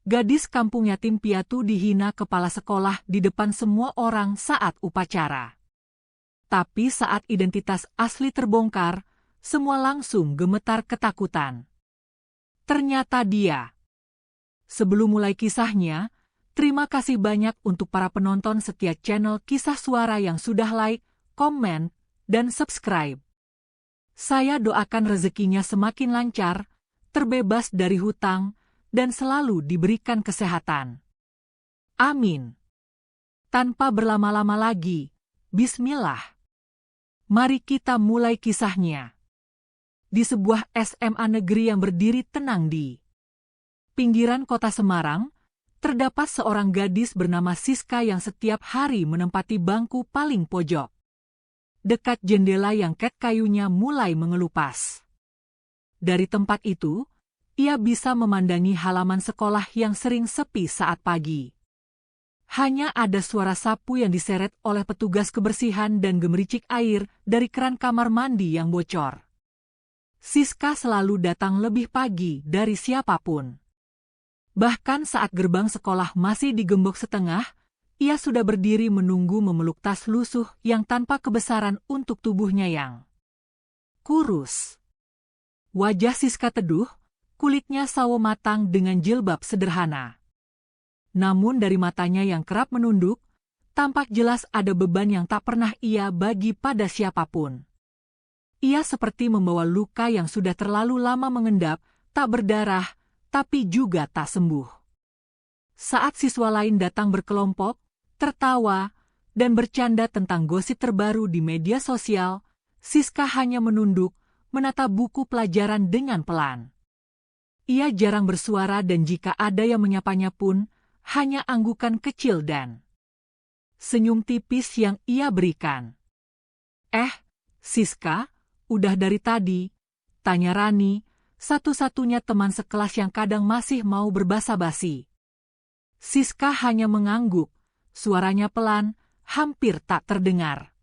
Gadis kampung yatim piatu dihina kepala sekolah di depan semua orang saat upacara. Tapi saat identitas asli terbongkar, semua langsung gemetar ketakutan. Ternyata dia. Sebelum mulai kisahnya, terima kasih banyak untuk para penonton setia channel Kisah Suara yang sudah like, komen, dan subscribe. Saya doakan rezekinya semakin lancar, terbebas dari hutang, dan selalu diberikan kesehatan. Amin. Tanpa berlama-lama lagi, bismillah. Mari kita mulai kisahnya. Di sebuah SMA negeri yang berdiri tenang di pinggiran kota Semarang, terdapat seorang gadis bernama Siska yang setiap hari menempati bangku paling pojok. Dekat jendela yang ket kayunya mulai mengelupas. Dari tempat itu, ia bisa memandangi halaman sekolah yang sering sepi saat pagi. Hanya ada suara sapu yang diseret oleh petugas kebersihan dan gemericik air dari keran kamar mandi yang bocor. Siska selalu datang lebih pagi dari siapapun. Bahkan saat gerbang sekolah masih digembok setengah, ia sudah berdiri menunggu memeluk tas lusuh yang tanpa kebesaran untuk tubuhnya yang kurus. Wajah Siska teduh, kulitnya sawo matang dengan jilbab sederhana. Namun dari matanya yang kerap menunduk, tampak jelas ada beban yang tak pernah ia bagi pada siapapun. Ia seperti membawa luka yang sudah terlalu lama mengendap, tak berdarah, tapi juga tak sembuh. Saat siswa lain datang berkelompok, tertawa, dan bercanda tentang gosip terbaru di media sosial, Siska hanya menunduk, menatap buku pelajaran dengan pelan. Ia jarang bersuara dan jika ada yang menyapanya pun, hanya anggukan kecil dan senyum tipis yang ia berikan. Siska, udah dari tadi? Tanya Rani, satu-satunya teman sekelas yang kadang masih mau berbasa-basi. Siska hanya mengangguk, suaranya pelan, hampir tak terdengar.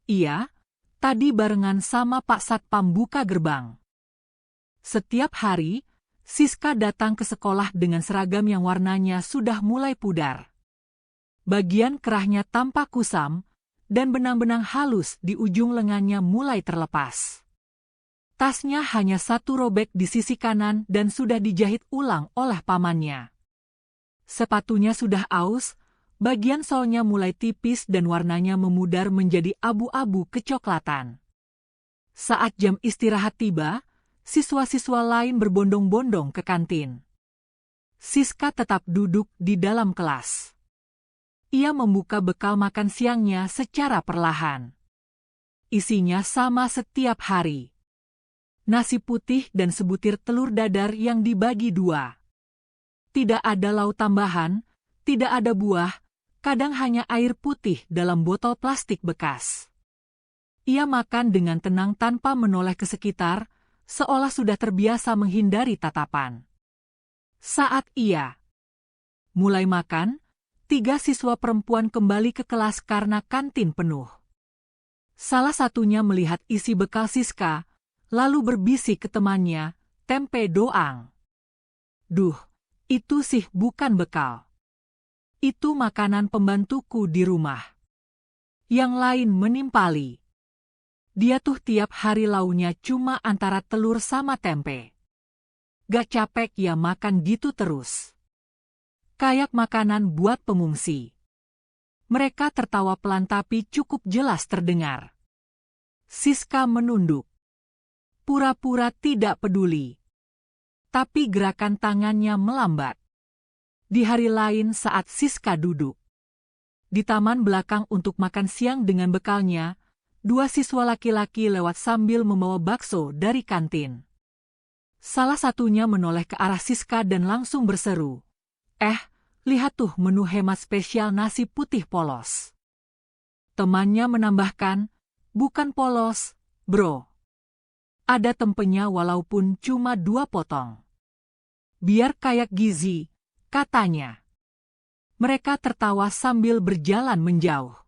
Iya, tadi barengan sama Pak Satpam buka gerbang. Setiap hari, Siska datang ke sekolah dengan seragam yang warnanya sudah mulai pudar. Bagian kerahnya tampak kusam, dan benang-benang halus di ujung lengannya mulai terlepas. Tasnya hanya satu robek di sisi kanan dan sudah dijahit ulang oleh pamannya. Sepatunya sudah aus, bagian solnya mulai tipis dan warnanya memudar menjadi abu-abu kecoklatan. Saat jam istirahat tiba, siswa-siswa lain berbondong-bondong ke kantin. Siska tetap duduk di dalam kelas. Ia membuka bekal makan siangnya secara perlahan. Isinya sama setiap hari. Nasi putih dan sebutir telur dadar yang dibagi dua. Tidak ada lauk tambahan, tidak ada buah, kadang hanya air putih dalam botol plastik bekas. Ia makan dengan tenang tanpa menoleh ke sekitar, seolah sudah terbiasa menghindari tatapan. Saat ia mulai makan, 3 siswa perempuan kembali ke kelas karena kantin penuh. Salah satunya melihat isi bekal Siska, lalu berbisik ke temannya, tempe doang. Duh, itu sih bukan bekal. Itu makanan pembantuku di rumah. Yang lain menimpali. Dia tuh tiap hari launya cuma antara telur sama tempe. Gak capek ya makan gitu terus. Kayak makanan buat pengungsi. Mereka tertawa pelan tapi cukup jelas terdengar. Siska menunduk. Pura-pura tidak peduli. Tapi gerakan tangannya melambat. Di hari lain saat Siska duduk di taman belakang untuk makan siang dengan bekalnya, 2 siswa laki-laki lewat sambil membawa bakso dari kantin. Salah satunya menoleh ke arah Siska dan langsung berseru, lihat tuh menu hemat spesial nasi putih polos. Temannya menambahkan, bukan polos, bro. Ada tempenya walaupun cuma 2 potong. Biar kayak gizi, katanya. Mereka tertawa sambil berjalan menjauh.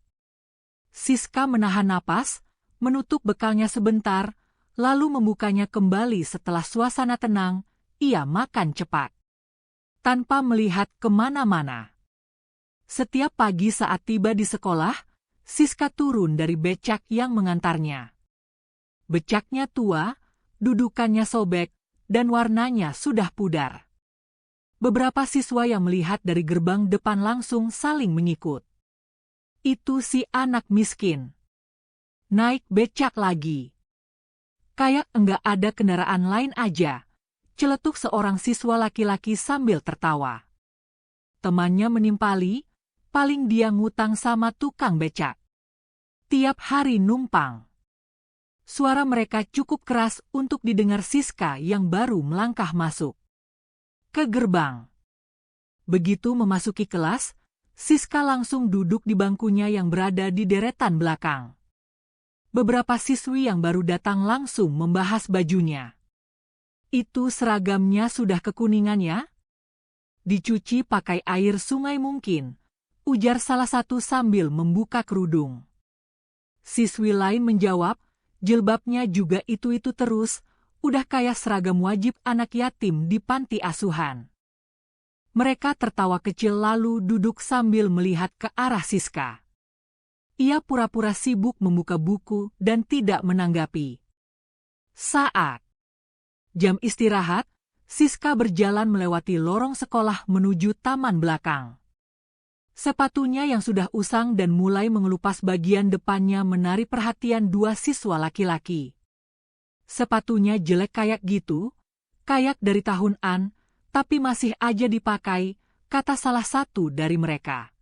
Siska menahan napas, menutup bekalnya sebentar, lalu membukanya kembali setelah suasana tenang, ia makan cepat. tanpa melihat kemana-mana. Setiap pagi saat tiba di sekolah, Siska turun dari becak yang mengantarnya. Becaknya tua, dudukannya sobek, dan warnanya sudah pudar. Beberapa siswa yang melihat dari gerbang depan langsung saling mengikut. Itu si anak miskin. Naik becak lagi. Kayak enggak ada kendaraan lain aja, celetuk seorang siswa laki-laki sambil tertawa. Temannya menimpali, paling dia ngutang sama tukang becak. Tiap hari numpang. Suara mereka cukup keras untuk didengar Siska yang baru melangkah masuk ke gerbang. Begitu memasuki kelas, Siska langsung duduk di bangkunya yang berada di deretan belakang. Beberapa siswi yang baru datang langsung membahas bajunya. Itu seragamnya sudah kekuningan ya? Dicuci pakai air sungai mungkin, ujar salah satu sambil membuka kerudung. Siswi lain menjawab, jilbabnya juga itu-itu terus, udah kayak seragam wajib anak yatim di panti asuhan. Mereka tertawa kecil lalu duduk sambil melihat ke arah Siska. Ia pura-pura sibuk membuka buku dan tidak menanggapi. Saat jam istirahat, Siska berjalan melewati lorong sekolah menuju taman belakang. Sepatunya yang sudah usang dan mulai mengelupas bagian depannya menarik perhatian dua siswa laki-laki. Sepatunya jelek kayak gitu, kayak dari tahunan, tapi masih aja dipakai, kata salah satu dari mereka.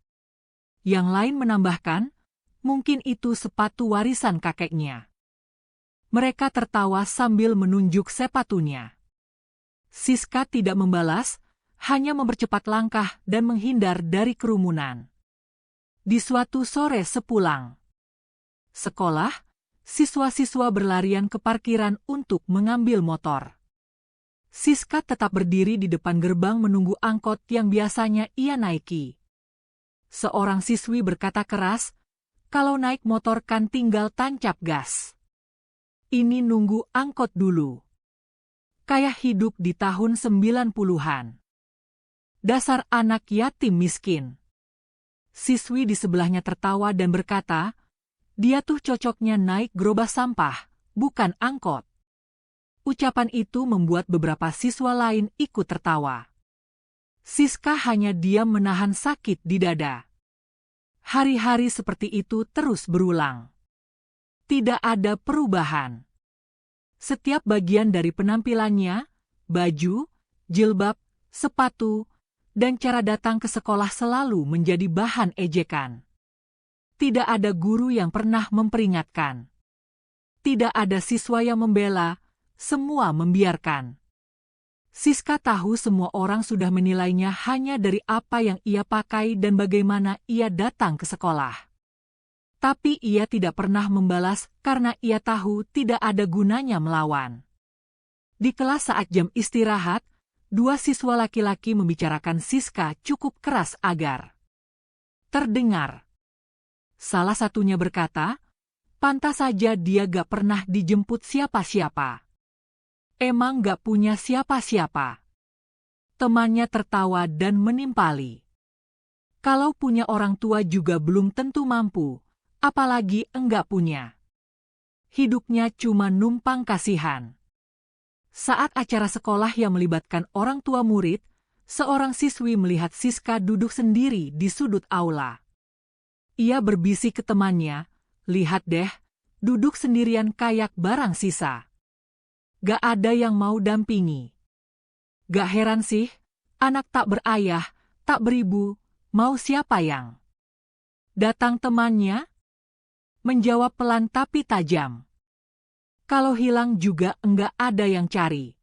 Yang lain menambahkan, mungkin itu sepatu warisan kakeknya. Mereka tertawa sambil menunjuk sepatunya. Siska tidak membalas, hanya mempercepat langkah dan menghindar dari kerumunan. Di suatu sore sepulang sekolah, siswa-siswa berlarian ke parkiran untuk mengambil motor. Siska tetap berdiri di depan gerbang menunggu angkot yang biasanya ia naiki. Seorang siswi berkata keras, kalau naik motor kan tinggal tancap gas. Ini nunggu angkot dulu. Kayak hidup di tahun 90-an. Dasar anak yatim miskin. Siswi di sebelahnya tertawa dan berkata, dia tuh cocoknya naik gerobak sampah, bukan angkot. Ucapan itu membuat beberapa siswa lain ikut tertawa. Siska hanya diam menahan sakit di dada. Hari-hari seperti itu terus berulang. Tidak ada perubahan. Setiap bagian dari penampilannya, baju, jilbab, sepatu, dan cara datang ke sekolah selalu menjadi bahan ejekan. Tidak ada guru yang pernah memperingatkan. Tidak ada siswa yang membela, semua membiarkan. Siska tahu semua orang sudah menilainya hanya dari apa yang ia pakai dan bagaimana ia datang ke sekolah. Tapi ia tidak pernah membalas karena ia tahu tidak ada gunanya melawan. Di kelas saat jam istirahat, dua siswa laki-laki membicarakan Siska cukup keras agar terdengar. Salah satunya berkata, pantas saja dia gak pernah dijemput siapa-siapa. Emang gak punya siapa-siapa. Temannya tertawa dan menimpali. Kalau punya orang tua juga belum tentu mampu, apalagi enggak punya. Hidupnya cuma numpang kasihan. Saat acara sekolah yang melibatkan orang tua murid, seorang siswi melihat Siska duduk sendiri di sudut aula. Ia berbisik ke temannya, lihat deh, duduk sendirian kayak barang sisa. Gak ada yang mau dampingi. Gak heran sih, anak tak berayah, tak beribu, mau siapa yang datang temannya? Menjawab pelan tapi tajam. Kalau hilang juga enggak ada yang cari.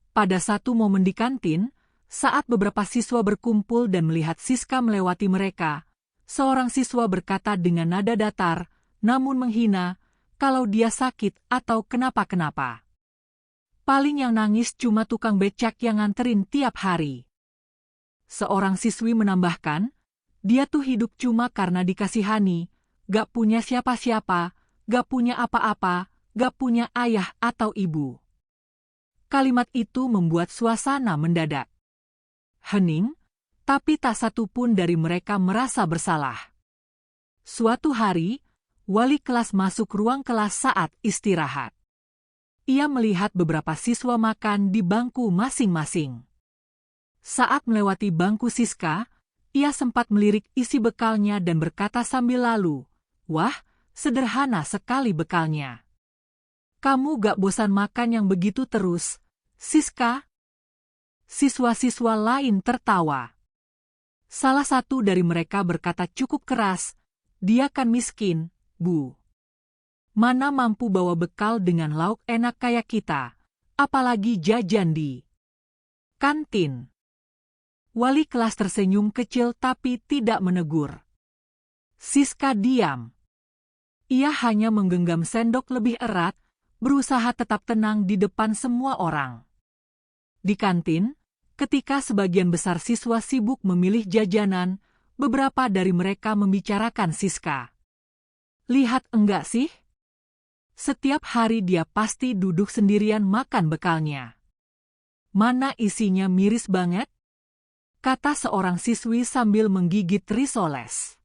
Pada satu momen di kantin, saat beberapa siswa berkumpul dan melihat Siska melewati mereka, seorang siswa berkata dengan nada datar, namun menghina, kalau dia sakit atau kenapa-kenapa. Paling yang nangis cuma tukang becak yang nganterin tiap hari. Seorang siswi menambahkan, dia tuh hidup cuma karena dikasihani, gak punya siapa-siapa, gak punya apa-apa, gak punya ayah atau ibu. Kalimat itu membuat suasana mendadak Hening, tapi tak satu pun dari mereka merasa bersalah. Suatu hari, wali kelas masuk ruang kelas saat istirahat. Ia melihat beberapa siswa makan di bangku masing-masing. Saat melewati bangku Siska, ia sempat melirik isi bekalnya dan berkata sambil lalu, "Wah, sederhana sekali bekalnya. Kamu gak bosan makan yang begitu terus, Siska?" Siswa-siswa lain tertawa. Salah satu dari mereka berkata cukup keras, "Dia kan miskin, Bu. Mana mampu bawa bekal dengan lauk enak kayak kita, apalagi jajan di kantin." Wali kelas tersenyum kecil tapi tidak menegur. Siska diam. Ia hanya menggenggam sendok lebih erat, berusaha tetap tenang di depan semua orang. Di kantin, ketika sebagian besar siswa sibuk memilih jajanan, beberapa dari mereka membicarakan Siska. "Lihat enggak sih? Setiap hari dia pasti duduk sendirian makan bekalnya. Mana isinya miris banget?" kata seorang siswi sambil menggigit risoles.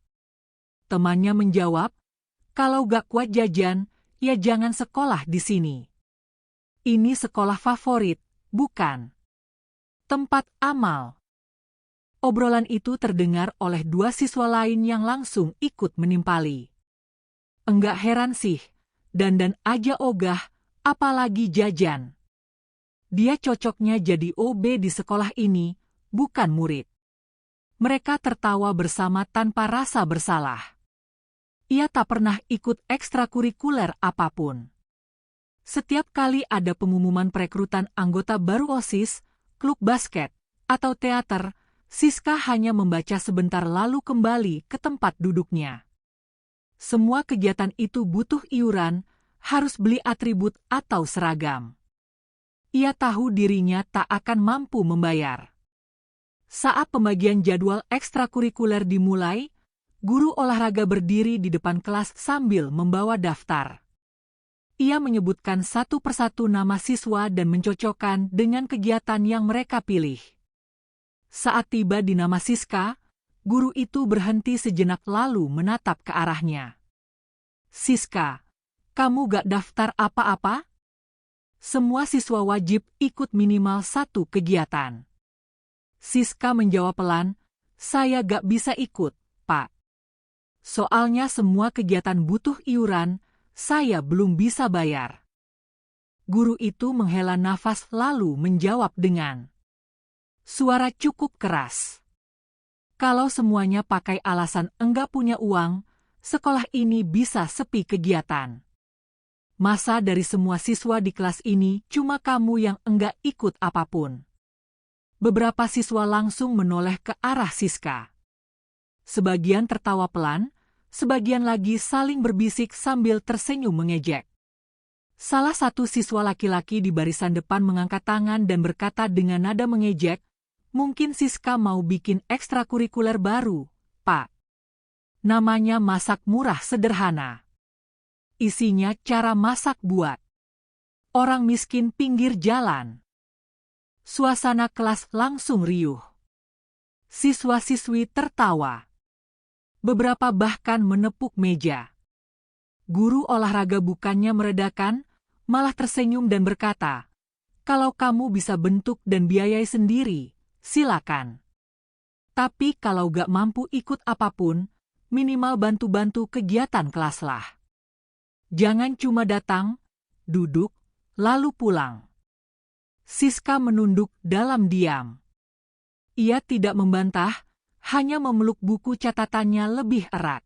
Temannya menjawab, "Kalau gak kuat jajan, ya jangan sekolah di sini. Ini sekolah favorit, bukan tempat amal." Obrolan itu terdengar oleh dua siswa lain yang langsung ikut menimpali. "Enggak heran sih, dandan aja ogah, apalagi jajan. Dia cocoknya jadi OB di sekolah ini, bukan murid." Mereka tertawa bersama tanpa rasa bersalah. Ia tak pernah ikut ekstrakurikuler apapun. Setiap kali ada pengumuman perekrutan anggota baru OSIS, klub basket, atau teater, Siska hanya membaca sebentar lalu kembali ke tempat duduknya. Semua kegiatan itu butuh iuran, harus beli atribut atau seragam. Ia tahu dirinya tak akan mampu membayar. Saat pembagian jadwal ekstrakurikuler dimulai, guru olahraga berdiri di depan kelas sambil membawa daftar. Ia menyebutkan satu persatu nama siswa dan mencocokkan dengan kegiatan yang mereka pilih. Saat tiba di nama Siska, guru itu berhenti sejenak lalu menatap ke arahnya. "Siska, kamu gak daftar apa-apa? Semua siswa wajib ikut minimal satu kegiatan." Siska menjawab pelan, "Saya gak bisa ikut, Pak. Soalnya semua kegiatan butuh iuran, saya belum bisa bayar." Guru itu menghela nafas lalu menjawab dengan suara cukup keras, "Kalau semuanya pakai alasan enggak punya uang, sekolah ini bisa sepi kegiatan. Masa dari semua siswa di kelas ini cuma kamu yang enggak ikut apapun?" Beberapa siswa langsung menoleh ke arah Siska. Sebagian tertawa pelan, sebagian lagi saling berbisik sambil tersenyum mengejek. Salah satu siswa laki-laki di barisan depan mengangkat tangan dan berkata dengan nada mengejek, "Mungkin Siska mau bikin ekstrakurikuler baru, Pak. Namanya masak murah sederhana. Isinya cara masak buat orang miskin pinggir jalan." Suasana kelas langsung riuh. Siswa-siswi tertawa. Beberapa bahkan menepuk meja. Guru olahraga bukannya meredakan, malah tersenyum dan berkata, "Kalau kamu bisa bentuk dan biayai sendiri, silakan. Tapi kalau gak mampu ikut apapun, minimal bantu-bantu kegiatan kelas lah. Jangan cuma datang, duduk, lalu pulang." Siska menunduk dalam diam. Ia tidak membantah, hanya memeluk buku catatannya lebih erat.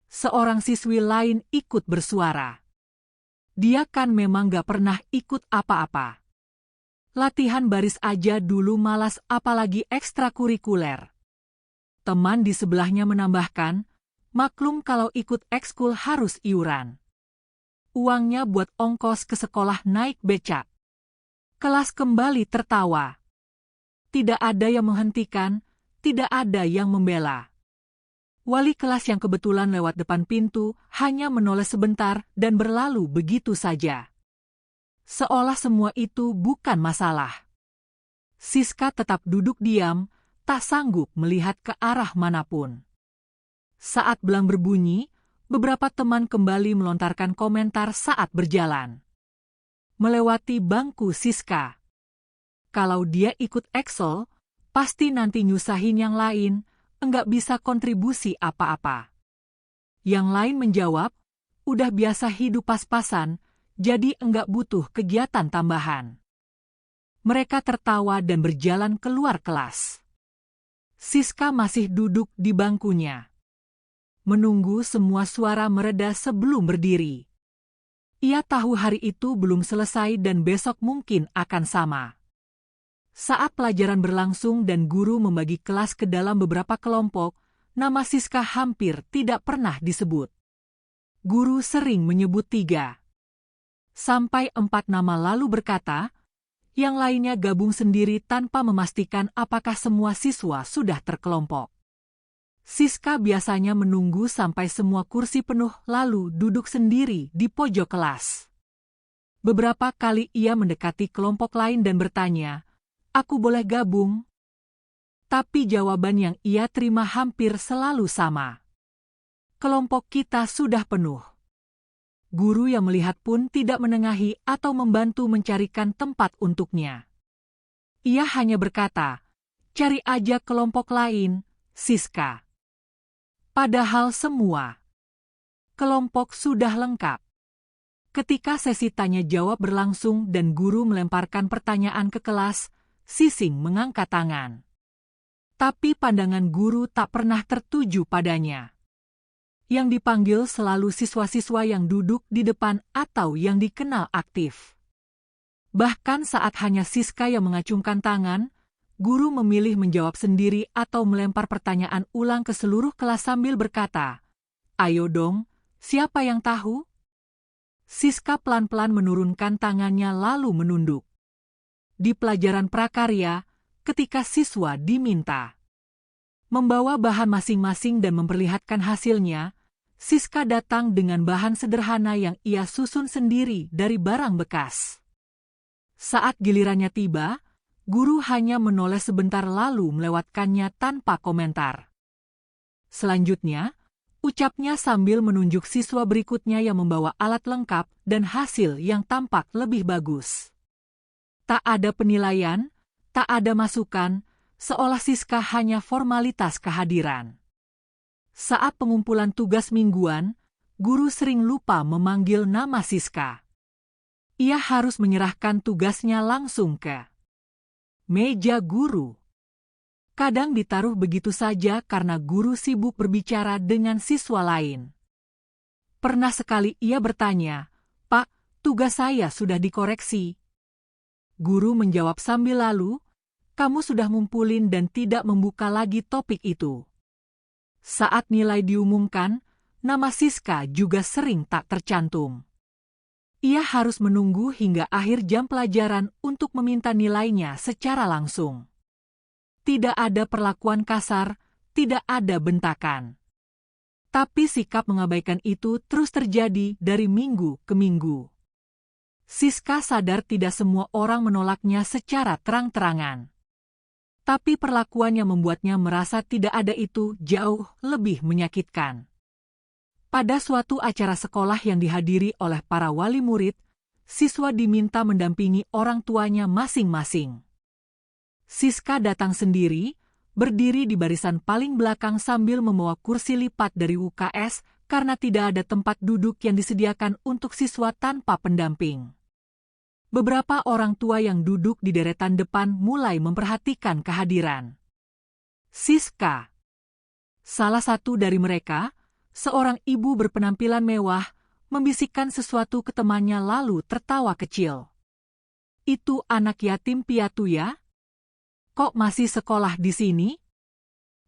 Seorang siswi lain ikut bersuara. "Dia kan memang gak pernah ikut apa-apa. Latihan baris aja dulu malas apalagi ekstrakurikuler." Teman di sebelahnya menambahkan, "Maklum kalau ikut ekskul harus iuran. Uangnya buat ongkos ke sekolah naik becak." Kelas kembali tertawa. Tidak ada yang menghentikan, tidak ada yang membela. Wali kelas yang kebetulan lewat depan pintu hanya menoleh sebentar dan berlalu begitu saja. Seolah semua itu bukan masalah. Siska tetap duduk diam, tak sanggup melihat ke arah manapun. Saat belang berbunyi, beberapa teman kembali melontarkan komentar saat berjalan. Melewati bangku Siska. Kalau dia ikut Excel, pasti nanti nyusahin yang lain, enggak bisa kontribusi apa-apa. Yang lain menjawab, udah biasa hidup pas-pasan, jadi enggak butuh kegiatan tambahan. Mereka tertawa dan berjalan keluar kelas. Siska masih duduk di bangkunya. Menunggu semua suara mereda sebelum berdiri. Ia tahu hari itu belum selesai dan besok mungkin akan sama. Saat pelajaran berlangsung dan guru membagi kelas ke dalam beberapa kelompok, nama Siska hampir tidak pernah disebut. Guru sering menyebut 3 sampai 4 nama lalu berkata, yang lainnya gabung sendiri tanpa memastikan apakah semua siswa sudah terkelompok. Siska biasanya menunggu sampai semua kursi penuh lalu duduk sendiri di pojok kelas. Beberapa kali ia mendekati kelompok lain dan bertanya, "Aku boleh gabung?" Tapi jawaban yang ia terima hampir selalu sama. "Kelompok kita sudah penuh." Guru yang melihat pun tidak menengahi atau membantu mencarikan tempat untuknya. Ia hanya berkata, "Cari aja kelompok lain, Siska." Padahal semua kelompok sudah lengkap. Ketika sesi tanya-jawab berlangsung dan guru melemparkan pertanyaan ke kelas, Sising mengangkat tangan. Tapi pandangan guru tak pernah tertuju padanya. Yang dipanggil selalu siswa-siswa yang duduk di depan atau yang dikenal aktif. Bahkan saat hanya Siska yang mengacungkan tangan, guru memilih menjawab sendiri atau melempar pertanyaan ulang ke seluruh kelas sambil berkata, "Ayo dong, siapa yang tahu?" Siska pelan-pelan menurunkan tangannya lalu menunduk. Di pelajaran prakarya, ketika siswa diminta membawa bahan masing-masing dan memperlihatkan hasilnya, Siska datang dengan bahan sederhana yang ia susun sendiri dari barang bekas. Saat gilirannya tiba, guru hanya menoleh sebentar lalu melewatkannya tanpa komentar. Selanjutnya, ucapnya sambil menunjuk siswa berikutnya yang membawa alat lengkap dan hasil yang tampak lebih bagus. Tak ada penilaian, tak ada masukan, seolah Siska hanya formalitas kehadiran. Saat pengumpulan tugas mingguan, guru sering lupa memanggil nama Siska. Ia harus menyerahkan tugasnya langsung ke meja guru. Kadang ditaruh begitu saja karena guru sibuk berbicara dengan siswa lain. Pernah sekali ia bertanya, "Pak, tugas saya sudah dikoreksi." Guru menjawab sambil lalu, "Kamu sudah ngumpulin dan tidak membuka lagi topik itu." Saat nilai diumumkan, nama Siska juga sering tak tercantum. Ia harus menunggu hingga akhir jam pelajaran untuk meminta nilainya secara langsung. Tidak ada perlakuan kasar, tidak ada bentakan. Tapi sikap mengabaikan itu terus terjadi dari minggu ke minggu. Siska sadar tidak semua orang menolaknya secara terang-terangan. Tapi perlakuan yang membuatnya merasa tidak ada itu jauh lebih menyakitkan. Pada suatu acara sekolah yang dihadiri oleh para wali murid, siswa diminta mendampingi orang tuanya masing-masing. Siska datang sendiri, berdiri di barisan paling belakang sambil membawa kursi lipat dari UKS karena tidak ada tempat duduk yang disediakan untuk siswa tanpa pendamping. Beberapa orang tua yang duduk di deretan depan mulai memperhatikan kehadiran Siska. Salah satu dari mereka, seorang ibu berpenampilan mewah, membisikkan sesuatu ke temannya lalu tertawa kecil. "Itu anak yatim piatu ya? Kok masih sekolah di sini?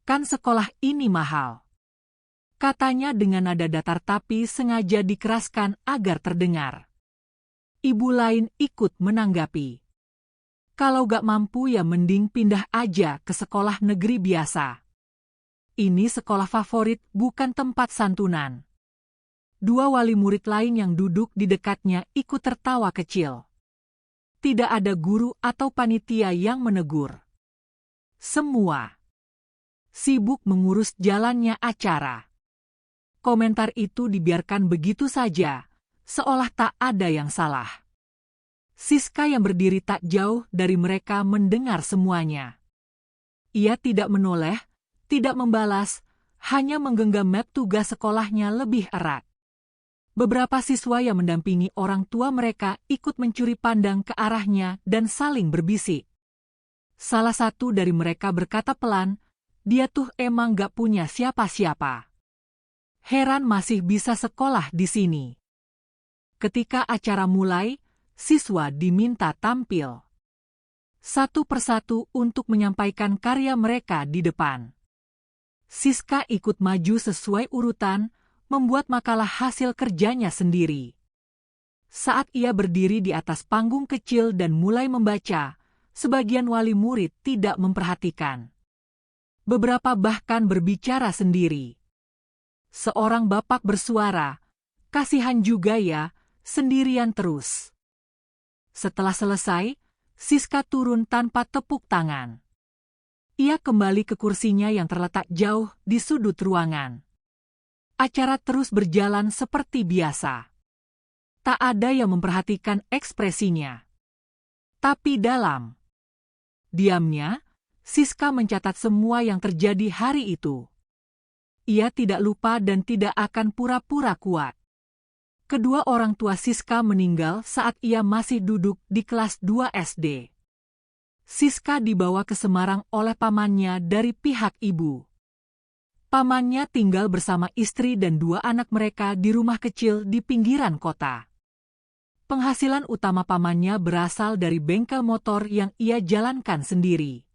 Kan sekolah ini mahal." Katanya dengan nada datar tapi sengaja dikeraskan agar terdengar. Ibu lain ikut menanggapi. "Kalau gak mampu ya mending pindah aja ke sekolah negeri biasa. Ini sekolah favorit bukan tempat santunan." Dua wali murid lain yang duduk di dekatnya ikut tertawa kecil. Tidak ada guru atau panitia yang menegur. Semua sibuk mengurus jalannya acara. Komentar itu dibiarkan begitu saja, seolah tak ada yang salah. Siska yang berdiri tak jauh dari mereka mendengar semuanya. Ia tidak menoleh, tidak membalas, hanya menggenggam map tugas sekolahnya lebih erat. Beberapa siswa yang mendampingi orang tua mereka ikut mencuri pandang ke arahnya dan saling berbisik. Salah satu dari mereka berkata pelan, "Dia tuh emang gak punya siapa-siapa. Heran masih bisa sekolah di sini." Ketika acara mulai, siswa diminta tampil satu persatu untuk menyampaikan karya mereka di depan. Siska ikut maju sesuai urutan, membuat makalah hasil kerjanya sendiri. Saat ia berdiri di atas panggung kecil dan mulai membaca, sebagian wali murid tidak memperhatikan. Beberapa bahkan berbicara sendiri. Seorang bapak bersuara, "Kasihan juga ya, sendirian terus." Setelah selesai, Siska turun tanpa tepuk tangan. Ia kembali ke kursinya yang terletak jauh di sudut ruangan. Acara terus berjalan seperti biasa. Tak ada yang memperhatikan ekspresinya. Tapi dalam diamnya, Siska mencatat semua yang terjadi hari itu. Ia tidak lupa dan tidak akan pura-pura kuat. Kedua orang tua Siska meninggal saat ia masih duduk di kelas 2 SD. Siska dibawa ke Semarang oleh pamannya dari pihak ibu. Pamannya tinggal bersama istri dan 2 anak mereka di rumah kecil di pinggiran kota. Penghasilan utama pamannya berasal dari bengkel motor yang ia jalankan sendiri.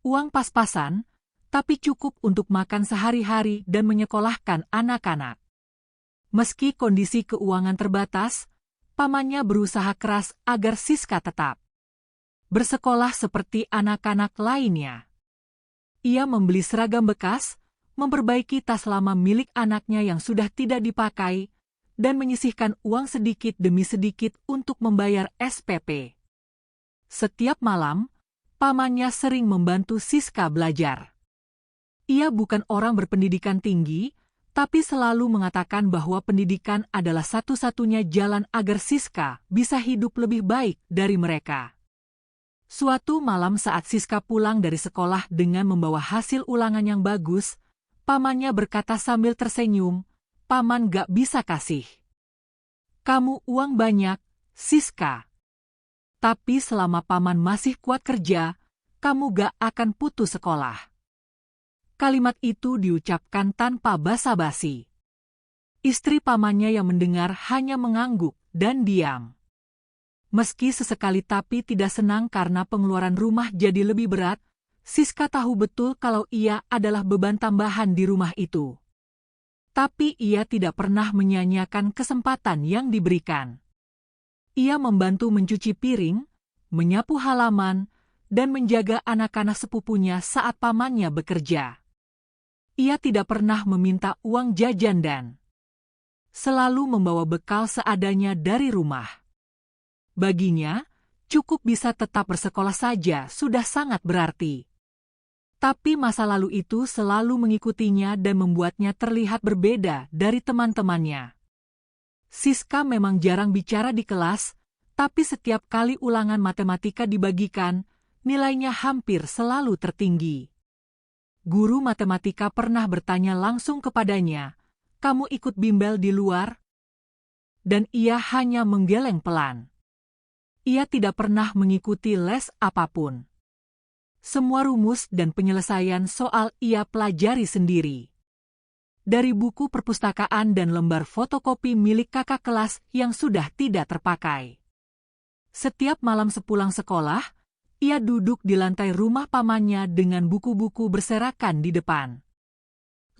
Uang pas-pasan, tapi cukup untuk makan sehari-hari dan menyekolahkan anak-anak. Meski kondisi keuangan terbatas, pamannya berusaha keras agar Siska tetap bersekolah seperti anak-anak lainnya. Ia membeli seragam bekas, memperbaiki tas lama milik anaknya yang sudah tidak dipakai, dan menyisihkan uang sedikit demi sedikit untuk membayar SPP. Setiap malam, pamannya sering membantu Siska belajar. Ia bukan orang berpendidikan tinggi, tapi selalu mengatakan bahwa pendidikan adalah satu-satunya jalan agar Siska bisa hidup lebih baik dari mereka. Suatu malam saat Siska pulang dari sekolah dengan membawa hasil ulangan yang bagus, pamannya berkata sambil tersenyum, "Paman gak bisa kasih kamu uang banyak, Siska. Tapi selama paman masih kuat kerja, kamu gak akan putus sekolah." Kalimat itu diucapkan tanpa basa-basi. Istri pamannya yang mendengar hanya mengangguk dan diam. Meski sesekali tapi tidak senang karena pengeluaran rumah jadi lebih berat, Siska tahu betul kalau ia adalah beban tambahan di rumah itu. Tapi ia tidak pernah menyia-nyiakan kesempatan yang diberikan. Ia membantu mencuci piring, menyapu halaman, dan menjaga anak-anak sepupunya saat pamannya bekerja. Ia tidak pernah meminta uang jajan dan selalu membawa bekal seadanya dari rumah. Baginya, cukup bisa tetap bersekolah saja sudah sangat berarti. Tapi masa lalu itu selalu mengikutinya dan membuatnya terlihat berbeda dari teman-temannya. Siska memang jarang bicara di kelas, tapi setiap kali ulangan matematika dibagikan, nilainya hampir selalu tertinggi. Guru matematika pernah bertanya langsung kepadanya, "Kamu ikut bimbel di luar?" Dan ia hanya menggeleng pelan. Ia tidak pernah mengikuti les apapun. Semua rumus dan penyelesaian soal ia pelajari sendiri. Dari buku perpustakaan dan lembar fotokopi milik kakak kelas yang sudah tidak terpakai. Setiap malam sepulang sekolah, ia duduk di lantai rumah pamannya dengan buku-buku berserakan di depan.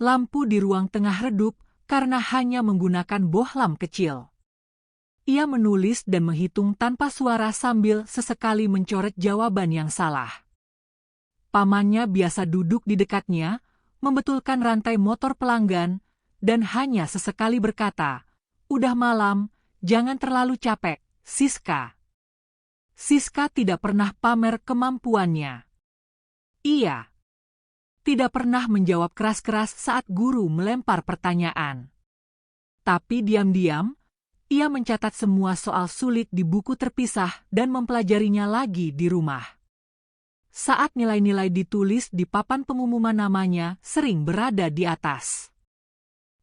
Lampu di ruang tengah redup karena hanya menggunakan bohlam kecil. Ia menulis dan menghitung tanpa suara sambil sesekali mencoret jawaban yang salah. Pamannya biasa duduk di dekatnya, membetulkan rantai motor pelanggan, dan hanya sesekali berkata, "Udah malam, jangan terlalu capek, Siska." Siska tidak pernah pamer kemampuannya. Ia tidak pernah menjawab keras-keras saat guru melempar pertanyaan. Tapi diam-diam, ia mencatat semua soal sulit di buku terpisah dan mempelajarinya lagi di rumah. Saat nilai-nilai ditulis di papan pengumuman, namanya sering berada di atas.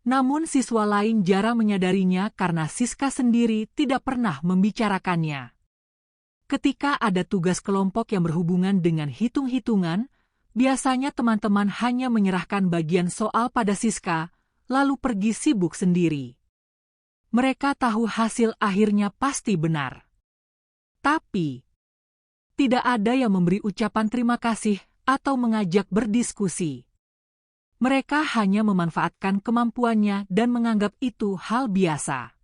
Namun siswa lain jarang menyadarinya karena Siska sendiri tidak pernah membicarakannya. Ketika ada tugas kelompok yang berhubungan dengan hitung-hitungan, biasanya teman-teman hanya menyerahkan bagian soal pada Siska, lalu pergi sibuk sendiri. Mereka tahu hasil akhirnya pasti benar. Tapi tidak ada yang memberi ucapan terima kasih atau mengajak berdiskusi. Mereka hanya memanfaatkan kemampuannya dan menganggap itu hal biasa.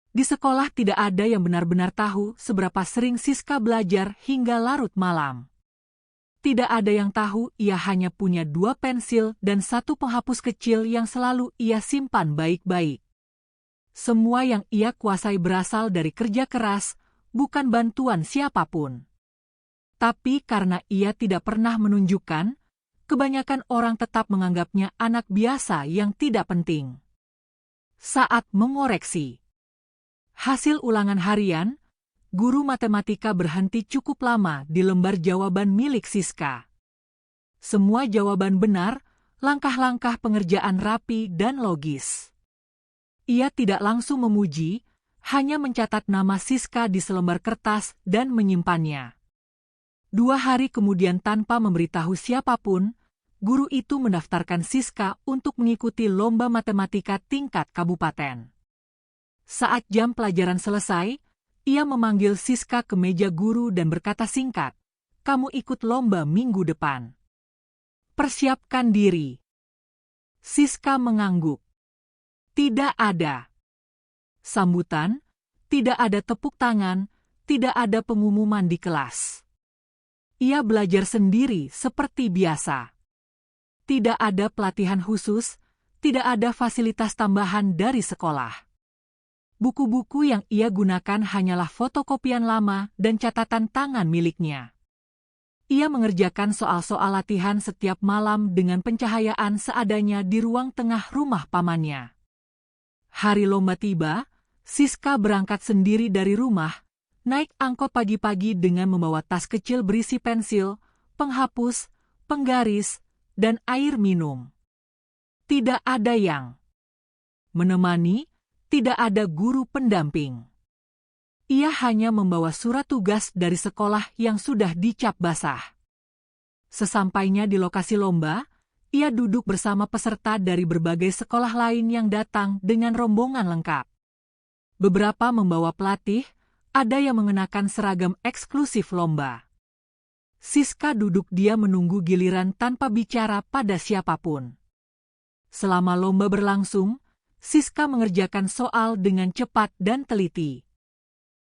Di sekolah tidak ada yang benar-benar tahu seberapa sering Siska belajar hingga larut malam. Tidak ada yang tahu ia hanya punya 2 pensil dan 1 penghapus kecil yang selalu ia simpan baik-baik. Semua yang ia kuasai berasal dari kerja keras, bukan bantuan siapapun. Tapi karena ia tidak pernah menunjukkan, kebanyakan orang tetap menganggapnya anak biasa yang tidak penting. Saat mengoreksi hasil ulangan harian, guru matematika berhenti cukup lama di lembar jawaban milik Siska. Semua jawaban benar, langkah-langkah pengerjaan rapi dan logis. Ia tidak langsung memuji, hanya mencatat nama Siska di selembar kertas dan menyimpannya. 2 hari kemudian, tanpa memberitahu siapapun, guru itu mendaftarkan Siska untuk mengikuti lomba matematika tingkat kabupaten. Saat jam pelajaran selesai, ia memanggil Siska ke meja guru dan berkata singkat, "Kamu ikut lomba minggu depan. Persiapkan diri." Siska mengangguk. Tidak ada sambutan, tidak ada tepuk tangan, tidak ada pengumuman di kelas. Ia belajar sendiri seperti biasa. Tidak ada pelatihan khusus, tidak ada fasilitas tambahan dari sekolah. Buku-buku yang ia gunakan hanyalah fotokopian lama dan catatan tangan miliknya. Ia mengerjakan soal-soal latihan setiap malam dengan pencahayaan seadanya di ruang tengah rumah pamannya. Hari lomba tiba, Siska berangkat sendiri dari rumah, naik angkot pagi-pagi dengan membawa tas kecil berisi pensil, penghapus, penggaris, dan air minum. Tidak ada yang menemani, tidak ada guru pendamping. Ia hanya membawa surat tugas dari sekolah yang sudah dicap basah. Sesampainya di lokasi lomba, ia duduk bersama peserta dari berbagai sekolah lain yang datang dengan rombongan lengkap. Beberapa membawa pelatih, ada yang mengenakan seragam eksklusif lomba. Siska duduk diam menunggu giliran tanpa bicara pada siapapun. Selama lomba berlangsung, Siska mengerjakan soal dengan cepat dan teliti.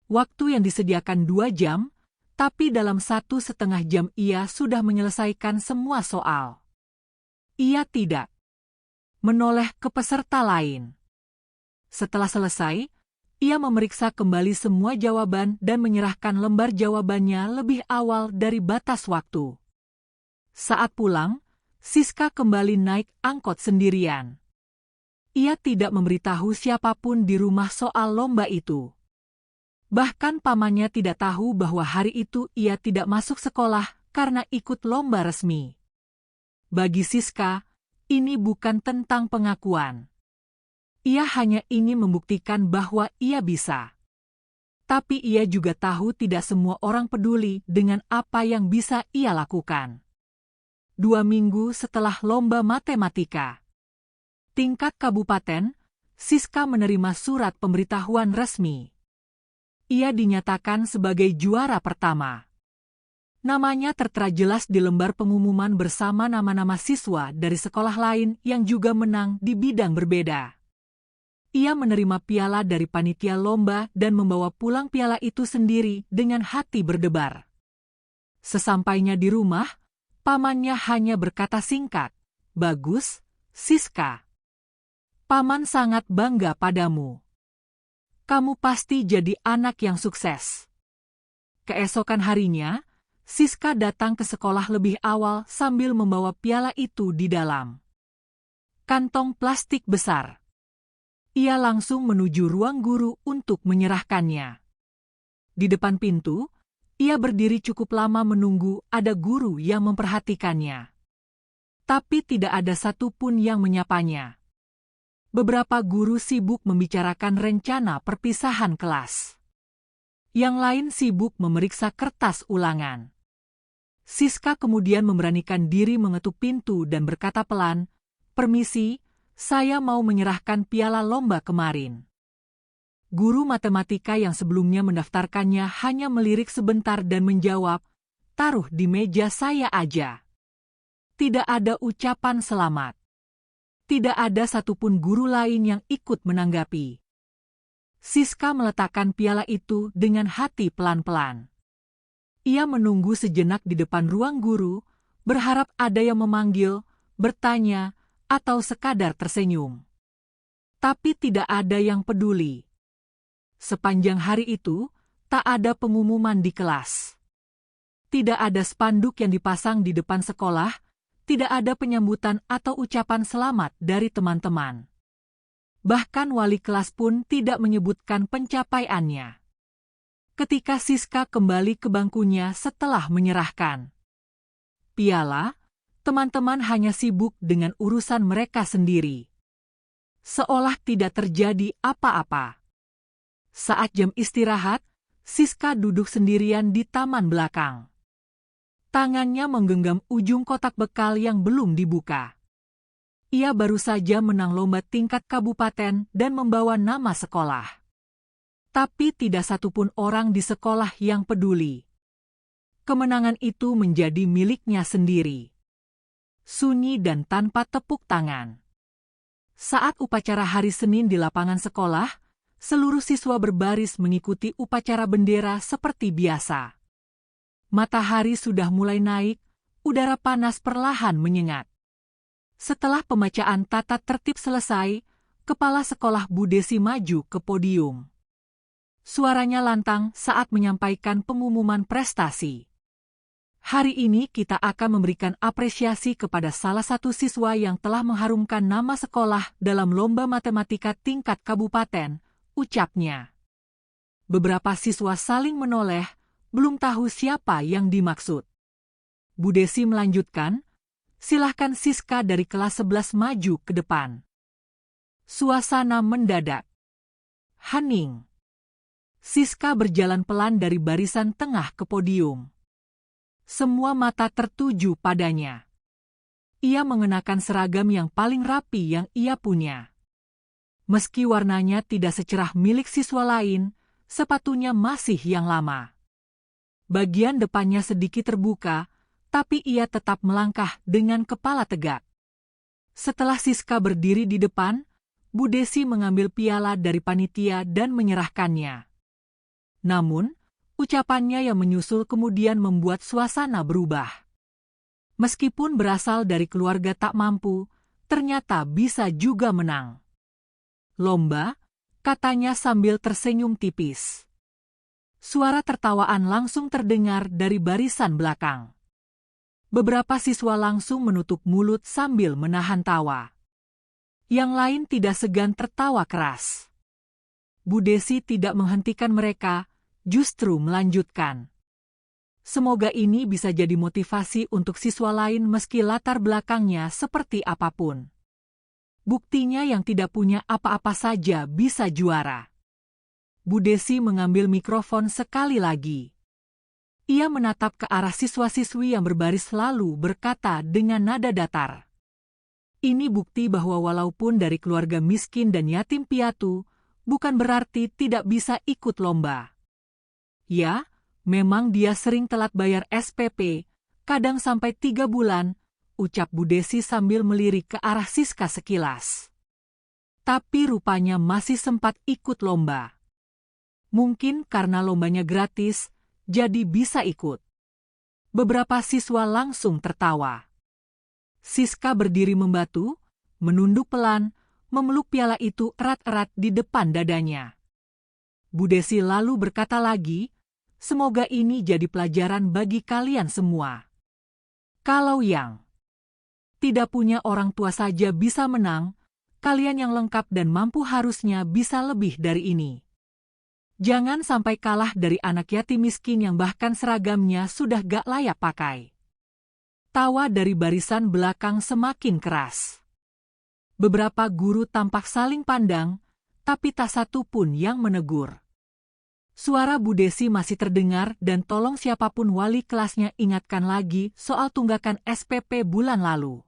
Waktu yang disediakan 2 jam, tapi dalam 1,5 jam ia sudah menyelesaikan semua soal. Ia tidak menoleh ke peserta lain. Setelah selesai, ia memeriksa kembali semua jawaban dan menyerahkan lembar jawabannya lebih awal dari batas waktu. Saat pulang, Siska kembali naik angkot sendirian. Ia tidak memberitahu siapapun di rumah soal lomba itu. Bahkan pamannya tidak tahu bahwa hari itu ia tidak masuk sekolah karena ikut lomba resmi. Bagi Siska, ini bukan tentang pengakuan. Ia hanya ingin membuktikan bahwa ia bisa. Tapi ia juga tahu tidak semua orang peduli dengan apa yang bisa ia lakukan. 2 minggu setelah lomba matematika tingkat kabupaten, Siska menerima surat pemberitahuan resmi. Ia dinyatakan sebagai juara pertama. Namanya tertera jelas di lembar pengumuman bersama nama-nama siswa dari sekolah lain yang juga menang di bidang berbeda. Ia menerima piala dari panitia lomba dan membawa pulang piala itu sendiri dengan hati berdebar. Sesampainya di rumah, pamannya hanya berkata singkat, "Bagus, Siska. Paman sangat bangga padamu. Kamu pasti jadi anak yang sukses." Keesokan harinya, Siska datang ke sekolah lebih awal sambil membawa piala itu di dalam kantong plastik besar. Ia langsung menuju ruang guru untuk menyerahkannya. Di depan pintu, ia berdiri cukup lama menunggu ada guru yang memperhatikannya. Tapi tidak ada satupun yang menyapanya. Beberapa guru sibuk membicarakan rencana perpisahan kelas. Yang lain sibuk memeriksa kertas ulangan. Siska kemudian memberanikan diri mengetuk pintu dan berkata pelan, "Permisi, saya mau menyerahkan piala lomba kemarin." Guru matematika yang sebelumnya mendaftarkannya hanya melirik sebentar dan menjawab, "Taruh di meja saya aja." Tidak ada ucapan selamat. Tidak ada satupun guru lain yang ikut menanggapi. Siska meletakkan piala itu dengan hati pelan-pelan. Ia menunggu sejenak di depan ruang guru, berharap ada yang memanggil, bertanya, atau sekadar tersenyum. Tapi tidak ada yang peduli. Sepanjang hari itu, tak ada pengumuman di kelas. Tidak ada spanduk yang dipasang di depan sekolah, tidak ada penyambutan atau ucapan selamat dari teman-teman. Bahkan wali kelas pun tidak menyebutkan pencapaiannya. Ketika Siska kembali ke bangkunya setelah menyerahkan piala, teman-teman hanya sibuk dengan urusan mereka sendiri. Seolah tidak terjadi apa-apa. Saat jam istirahat, Siska duduk sendirian di taman belakang. Tangannya menggenggam ujung kotak bekal yang belum dibuka. Ia baru saja menang lomba tingkat kabupaten dan membawa nama sekolah. Tapi tidak satupun orang di sekolah yang peduli. Kemenangan itu menjadi miliknya sendiri. Sunyi dan tanpa tepuk tangan. Saat upacara hari Senin di lapangan sekolah, seluruh siswa berbaris mengikuti upacara bendera seperti biasa. Matahari sudah mulai naik, udara panas perlahan menyengat. Setelah pembacaan tata tertib selesai, kepala sekolah Bu Desi maju ke podium. Suaranya lantang saat menyampaikan pengumuman prestasi. Hari ini kita akan memberikan apresiasi kepada salah satu siswa yang telah mengharumkan nama sekolah dalam lomba matematika tingkat kabupaten, ucapnya. Beberapa siswa saling menoleh, belum tahu siapa yang dimaksud. Bu Desi melanjutkan, "Silahkan Siska dari kelas 11 maju ke depan." Suasana mendadak hening. Siska berjalan pelan dari barisan tengah ke podium. Semua mata tertuju padanya. Ia mengenakan seragam yang paling rapi yang ia punya. Meski warnanya tidak secerah milik siswa lain, sepatunya masih yang lama. Bagian depannya sedikit terbuka, tapi ia tetap melangkah dengan kepala tegak. Setelah Siska berdiri di depan, Bu Desi mengambil piala dari panitia dan menyerahkannya. Namun, ucapannya yang menyusul kemudian membuat suasana berubah. Meskipun berasal dari keluarga tak mampu, ternyata bisa juga menang. "Lomba," katanya sambil tersenyum tipis. Suara tertawaan langsung terdengar dari barisan belakang. Beberapa siswa langsung menutup mulut sambil menahan tawa. Yang lain tidak segan tertawa keras. Bu Desi tidak menghentikan mereka, justru melanjutkan. Semoga ini bisa jadi motivasi untuk siswa lain meski latar belakangnya seperti apapun. Buktinya yang tidak punya apa-apa saja bisa juara. Bu Desi mengambil mikrofon sekali lagi. Ia menatap ke arah siswa-siswi yang berbaris lalu berkata dengan nada datar. "Ini bukti bahwa walaupun dari keluarga miskin dan yatim piatu, bukan berarti tidak bisa ikut lomba. Ya, memang dia sering telat bayar SPP, kadang sampai 3 bulan, ucap Bu Desi sambil melirik ke arah Siska sekilas. Tapi rupanya masih sempat ikut lomba. Mungkin karena lombanya gratis, jadi bisa ikut. Beberapa siswa langsung tertawa. Siska berdiri membatu, menunduk pelan, memeluk piala itu erat-erat di depan dadanya. Bu Desi lalu berkata lagi, Semoga ini jadi pelajaran bagi kalian semua. Kalau yang tidak punya orang tua saja bisa menang, kalian yang lengkap dan mampu harusnya bisa lebih dari ini. Jangan sampai kalah dari anak yatim miskin yang bahkan seragamnya sudah gak layak pakai. Tawa dari barisan belakang semakin keras. Beberapa guru tampak saling pandang, tapi tak satu pun yang menegur. Suara Bu Desi masih terdengar dan tolong siapapun wali kelasnya ingatkan lagi soal tunggakan SPP bulan lalu.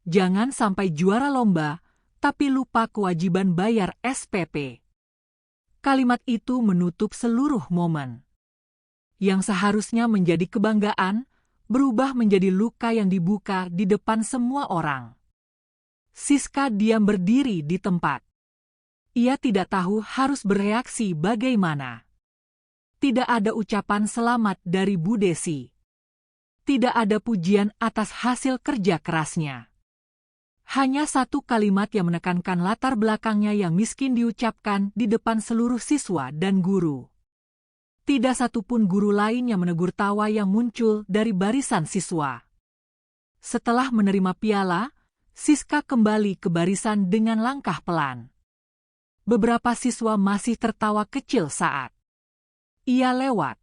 Jangan sampai juara lomba, tapi lupa kewajiban bayar SPP. Kalimat itu menutup seluruh momen. Yang seharusnya menjadi kebanggaan, berubah menjadi luka yang dibuka di depan semua orang. Siska diam berdiri di tempat. Ia tidak tahu harus bereaksi bagaimana. Tidak ada ucapan selamat dari Bu Desi. Tidak ada pujian atas hasil kerja kerasnya. Hanya satu kalimat yang menekankan latar belakangnya yang miskin diucapkan di depan seluruh siswa dan guru. Tidak satupun guru lain yang menegur tawa yang muncul dari barisan siswa. Setelah menerima piala, Siska kembali ke barisan dengan langkah pelan. Beberapa siswa masih tertawa kecil saat ia lewat.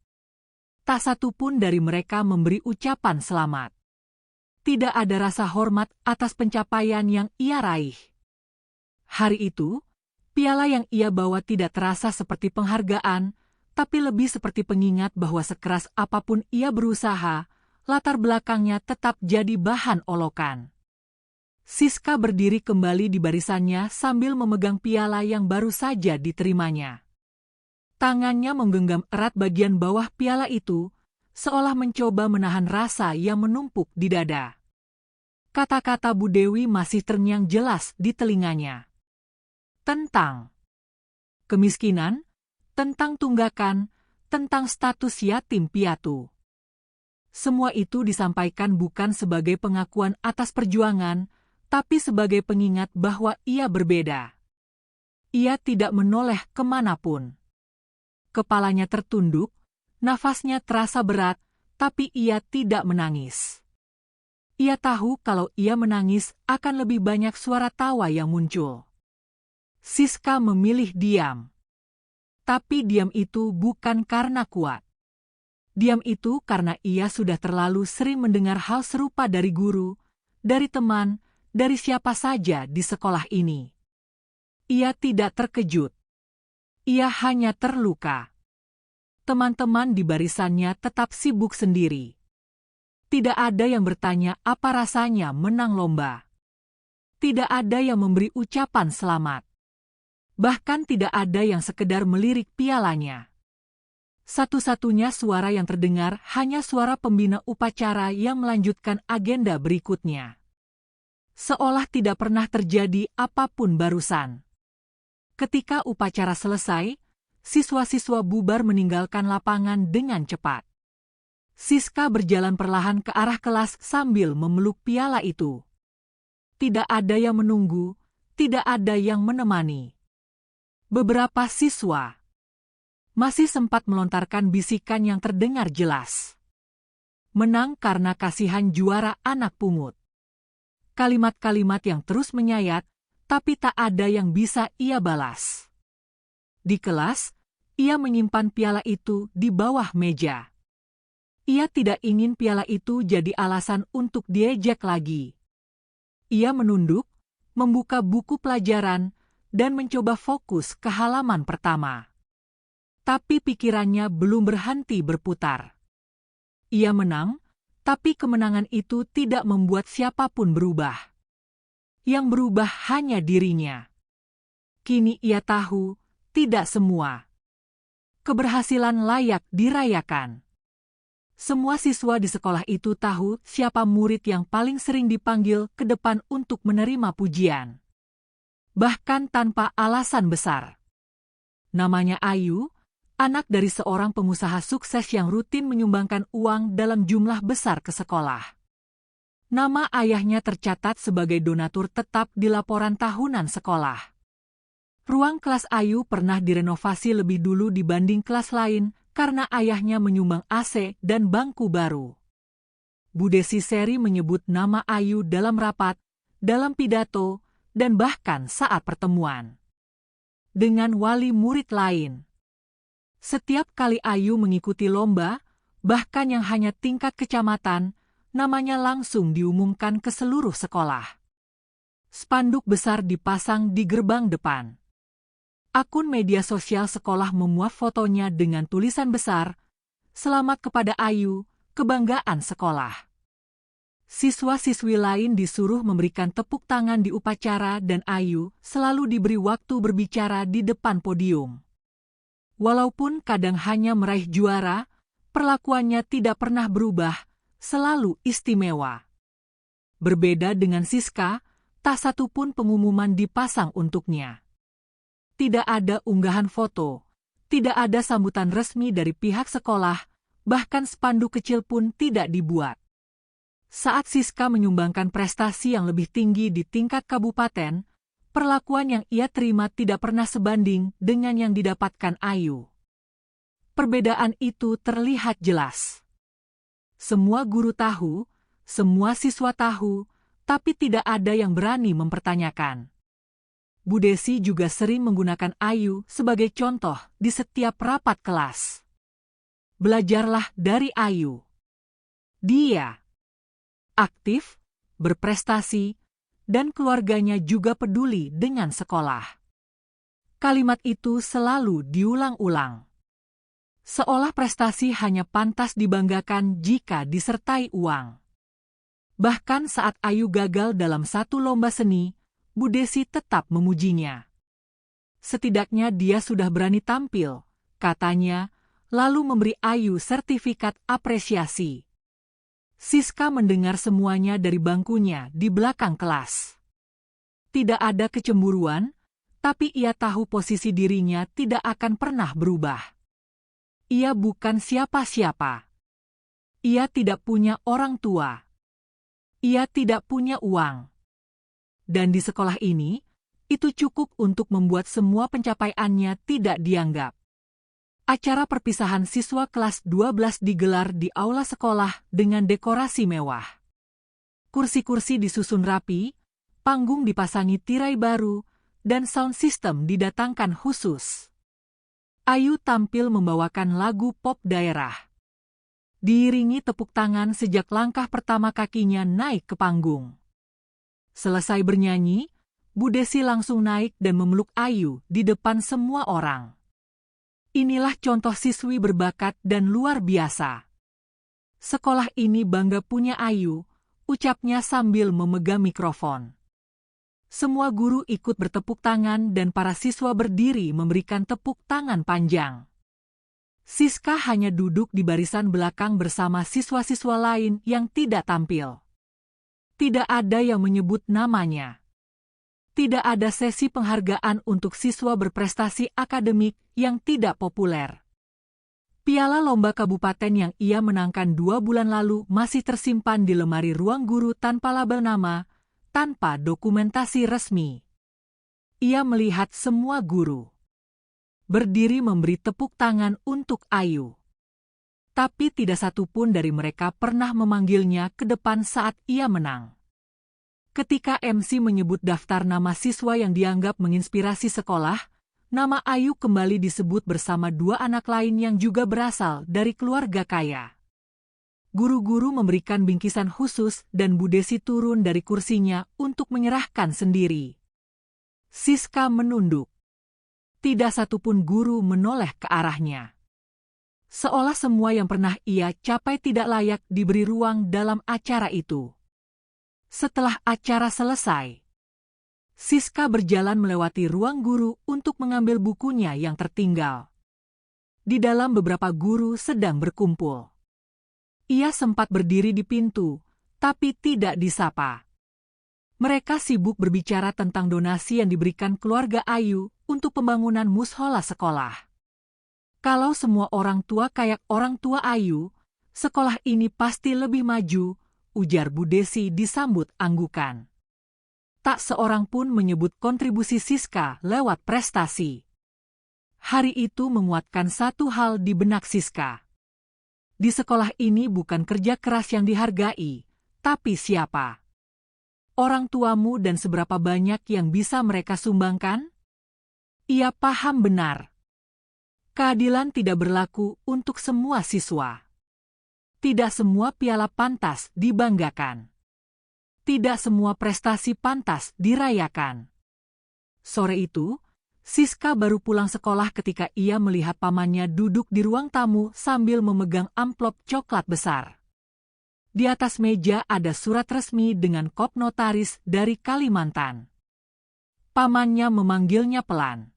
Tak satupun dari mereka memberi ucapan selamat. Tidak ada rasa hormat atas pencapaian yang ia raih. Hari itu, piala yang ia bawa tidak terasa seperti penghargaan, tapi lebih seperti pengingat bahwa sekeras apapun ia berusaha, latar belakangnya tetap jadi bahan olokan. Siska berdiri kembali di barisannya sambil memegang piala yang baru saja diterimanya. Tangannya menggenggam erat bagian bawah piala itu, seolah mencoba menahan rasa yang menumpuk di dada. Kata-kata Bu Dewi masih terngiang jelas di telinganya. Tentang kemiskinan, tentang tunggakan, tentang status yatim piatu. Semua itu disampaikan bukan sebagai pengakuan atas perjuangan, tapi sebagai pengingat bahwa ia berbeda. Ia tidak menoleh kemanapun. Kepalanya tertunduk, nafasnya terasa berat, tapi ia tidak menangis. Ia tahu kalau ia menangis akan lebih banyak suara tawa yang muncul. Siska memilih diam. Tapi diam itu bukan karena kuat. Diam itu karena ia sudah terlalu sering mendengar hal serupa dari guru, dari teman, dari siapa saja di sekolah ini. Ia tidak terkejut. Ia hanya terluka. Teman-teman di barisannya tetap sibuk sendiri. Tidak ada yang bertanya apa rasanya menang lomba. Tidak ada yang memberi ucapan selamat. Bahkan tidak ada yang sekedar melirik pialanya. Satu-satunya suara yang terdengar hanya suara pembina upacara yang melanjutkan agenda berikutnya. Seolah tidak pernah terjadi apapun barusan. Ketika upacara selesai, siswa-siswa bubar meninggalkan lapangan dengan cepat. Siska berjalan perlahan ke arah kelas sambil memeluk piala itu. Tidak ada yang menunggu, tidak ada yang menemani. Beberapa siswa masih sempat melontarkan bisikan yang terdengar jelas. Menang karena kasihan juara anak pungut. Kalimat-kalimat yang terus menyayat, tapi tak ada yang bisa ia balas. Di kelas, ia menyimpan piala itu di bawah meja. Ia tidak ingin piala itu jadi alasan untuk diejek lagi. Ia menunduk, membuka buku pelajaran, dan mencoba fokus ke halaman pertama. Tapi pikirannya belum berhenti berputar. Ia menang, tapi kemenangan itu tidak membuat siapapun berubah. Yang berubah hanya dirinya. Kini ia tahu, tidak semua keberhasilan layak dirayakan. Semua siswa di sekolah itu tahu siapa murid yang paling sering dipanggil ke depan untuk menerima pujian. Bahkan tanpa alasan besar. Namanya Ayu, anak dari seorang pengusaha sukses yang rutin menyumbangkan uang dalam jumlah besar ke sekolah. Nama ayahnya tercatat sebagai donatur tetap di laporan tahunan sekolah. Ruang kelas Ayu pernah direnovasi lebih dulu dibanding kelas lain, karena ayahnya menyumbang AC dan bangku baru. Bu Desi seri menyebut nama Ayu dalam rapat, dalam pidato, dan bahkan saat pertemuan dengan wali murid lain. Setiap kali Ayu mengikuti lomba, bahkan yang hanya tingkat kecamatan, namanya langsung diumumkan ke seluruh sekolah. Spanduk besar dipasang di gerbang depan. Akun media sosial sekolah memuat fotonya dengan tulisan besar, "Selamat kepada Ayu, kebanggaan sekolah." Siswa-siswi lain disuruh memberikan tepuk tangan di upacara dan Ayu selalu diberi waktu berbicara di depan podium. Walaupun kadang hanya meraih juara, perlakuannya tidak pernah berubah, selalu istimewa. Berbeda dengan Siska, tak satu pun pengumuman dipasang untuknya. Tidak ada unggahan foto, tidak ada sambutan resmi dari pihak sekolah, bahkan spanduk kecil pun tidak dibuat. Saat Siska menyumbangkan prestasi yang lebih tinggi di tingkat kabupaten, perlakuan yang ia terima tidak pernah sebanding dengan yang didapatkan Ayu. Perbedaan itu terlihat jelas. Semua guru tahu, semua siswa tahu, tapi tidak ada yang berani mempertanyakan. Bu Desi juga sering menggunakan Ayu sebagai contoh di setiap rapat kelas. Belajarlah dari Ayu. Dia aktif, berprestasi, dan keluarganya juga peduli dengan sekolah. Kalimat itu selalu diulang-ulang. Seolah prestasi hanya pantas dibanggakan jika disertai uang. Bahkan saat Ayu gagal dalam satu lomba seni, Bu Desi tetap memujinya. Setidaknya dia sudah berani tampil, katanya, lalu memberi Ayu sertifikat apresiasi. Siska mendengar semuanya dari bangkunya di belakang kelas. Tidak ada kecemburuan, tapi ia tahu posisi dirinya tidak akan pernah berubah. Ia bukan siapa-siapa. Ia tidak punya orang tua. Ia tidak punya uang. Dan di sekolah ini, itu cukup untuk membuat semua pencapaiannya tidak dianggap. Acara perpisahan siswa kelas 12 digelar di aula sekolah dengan dekorasi mewah. Kursi-kursi disusun rapi, panggung dipasangi tirai baru, dan sound system didatangkan khusus. Ayu tampil membawakan lagu pop daerah. Diiringi tepuk tangan sejak langkah pertama kakinya naik ke panggung. Selesai bernyanyi, Bu Desi langsung naik dan memeluk Ayu di depan semua orang. Inilah contoh siswi berbakat dan luar biasa. Sekolah ini bangga punya Ayu, ucapnya sambil memegang mikrofon. Semua guru ikut bertepuk tangan dan para siswa berdiri memberikan tepuk tangan panjang. Siska hanya duduk di barisan belakang bersama siswa-siswa lain yang tidak tampil. Tidak ada yang menyebut namanya. Tidak ada sesi penghargaan untuk siswa berprestasi akademik yang tidak populer. Piala lomba kabupaten yang ia menangkan 2 bulan lalu masih tersimpan di lemari ruang guru tanpa label nama, tanpa dokumentasi resmi. Ia melihat semua guru berdiri memberi tepuk tangan untuk Ayu. Tapi tidak satu pun dari mereka pernah memanggilnya ke depan saat ia menang. Ketika MC menyebut daftar nama siswa yang dianggap menginspirasi sekolah, nama Ayu kembali disebut bersama 2 anak lain yang juga berasal dari keluarga kaya. Guru-guru memberikan bingkisan khusus dan Bu Desi turun dari kursinya untuk menyerahkan sendiri. Siska menunduk. Tidak satupun guru menoleh ke arahnya. Seolah semua yang pernah ia capai tidak layak diberi ruang dalam acara itu. Setelah acara selesai, Siska berjalan melewati ruang guru untuk mengambil bukunya yang tertinggal. Di dalam beberapa guru sedang berkumpul. Ia sempat berdiri di pintu, tapi tidak disapa. Mereka sibuk berbicara tentang donasi yang diberikan keluarga Ayu untuk pembangunan mushola sekolah. Kalau semua orang tua kayak orang tua Ayu, sekolah ini pasti lebih maju, ujar Bu Desi disambut anggukan. Tak seorang pun menyebut kontribusi Siska lewat prestasi. Hari itu menguatkan satu hal di benak Siska. Di sekolah ini bukan kerja keras yang dihargai, tapi siapa? Orang tuamu dan seberapa banyak yang bisa mereka sumbangkan? Ia paham benar. Keadilan tidak berlaku untuk semua siswa. Tidak semua piala pantas dibanggakan. Tidak semua prestasi pantas dirayakan. Sore itu, Siska baru pulang sekolah ketika ia melihat pamannya duduk di ruang tamu sambil memegang amplop coklat besar. Di atas meja ada surat resmi dengan kop notaris dari Kalimantan. Pamannya memanggilnya pelan.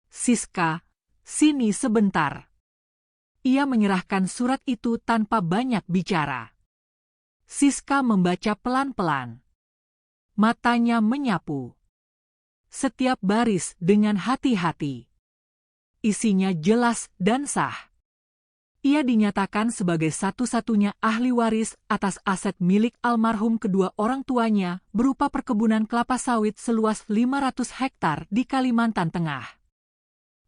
"Siska, sini sebentar." Ia menyerahkan surat itu tanpa banyak bicara. Siska membaca pelan-pelan. Matanya menyapu setiap baris dengan hati-hati. Isinya jelas dan sah. Ia dinyatakan sebagai satu-satunya ahli waris atas aset milik almarhum kedua orang tuanya berupa perkebunan kelapa sawit seluas 500 hektar di Kalimantan Tengah.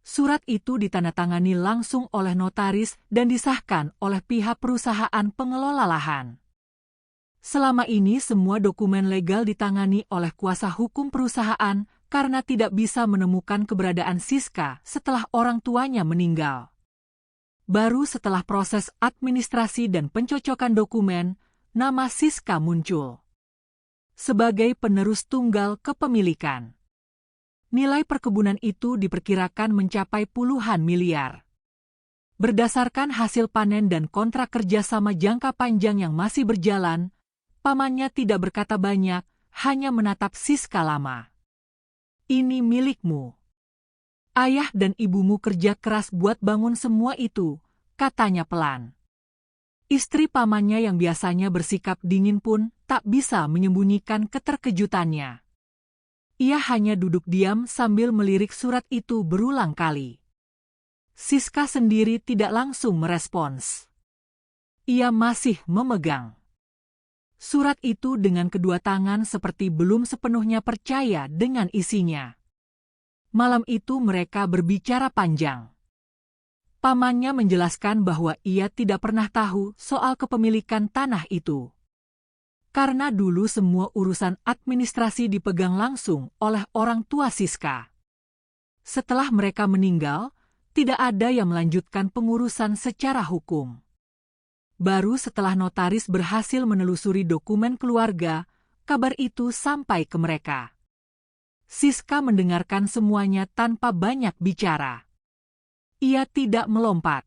Surat itu ditandatangani langsung oleh notaris dan disahkan oleh pihak perusahaan pengelola lahan. Selama ini semua dokumen legal ditangani oleh kuasa hukum perusahaan karena tidak bisa menemukan keberadaan Siska setelah orang tuanya meninggal. Baru setelah proses administrasi dan pencocokan dokumen, nama Siska muncul sebagai penerus tunggal kepemilikan. Nilai perkebunan itu diperkirakan mencapai puluhan miliar. Berdasarkan hasil panen dan kontrak kerjasama jangka panjang yang masih berjalan, pamannya tidak berkata banyak, hanya menatap Siska lama. "Ini milikmu. Ayah dan ibumu kerja keras buat bangun semua itu," katanya pelan. Istri pamannya yang biasanya bersikap dingin pun tak bisa menyembunyikan keterkejutannya. Ia hanya duduk diam sambil melirik surat itu berulang kali. Siska sendiri tidak langsung merespons. Ia masih memegang surat itu dengan kedua tangan seperti belum sepenuhnya percaya dengan isinya. Malam itu mereka berbicara panjang. Pamannya menjelaskan bahwa ia tidak pernah tahu soal kepemilikan tanah itu. Karena dulu semua urusan administrasi dipegang langsung oleh orang tua Siska. Setelah mereka meninggal, tidak ada yang melanjutkan pengurusan secara hukum. Baru setelah notaris berhasil menelusuri dokumen keluarga, kabar itu sampai ke mereka. Siska mendengarkan semuanya tanpa banyak bicara. Ia tidak melompat.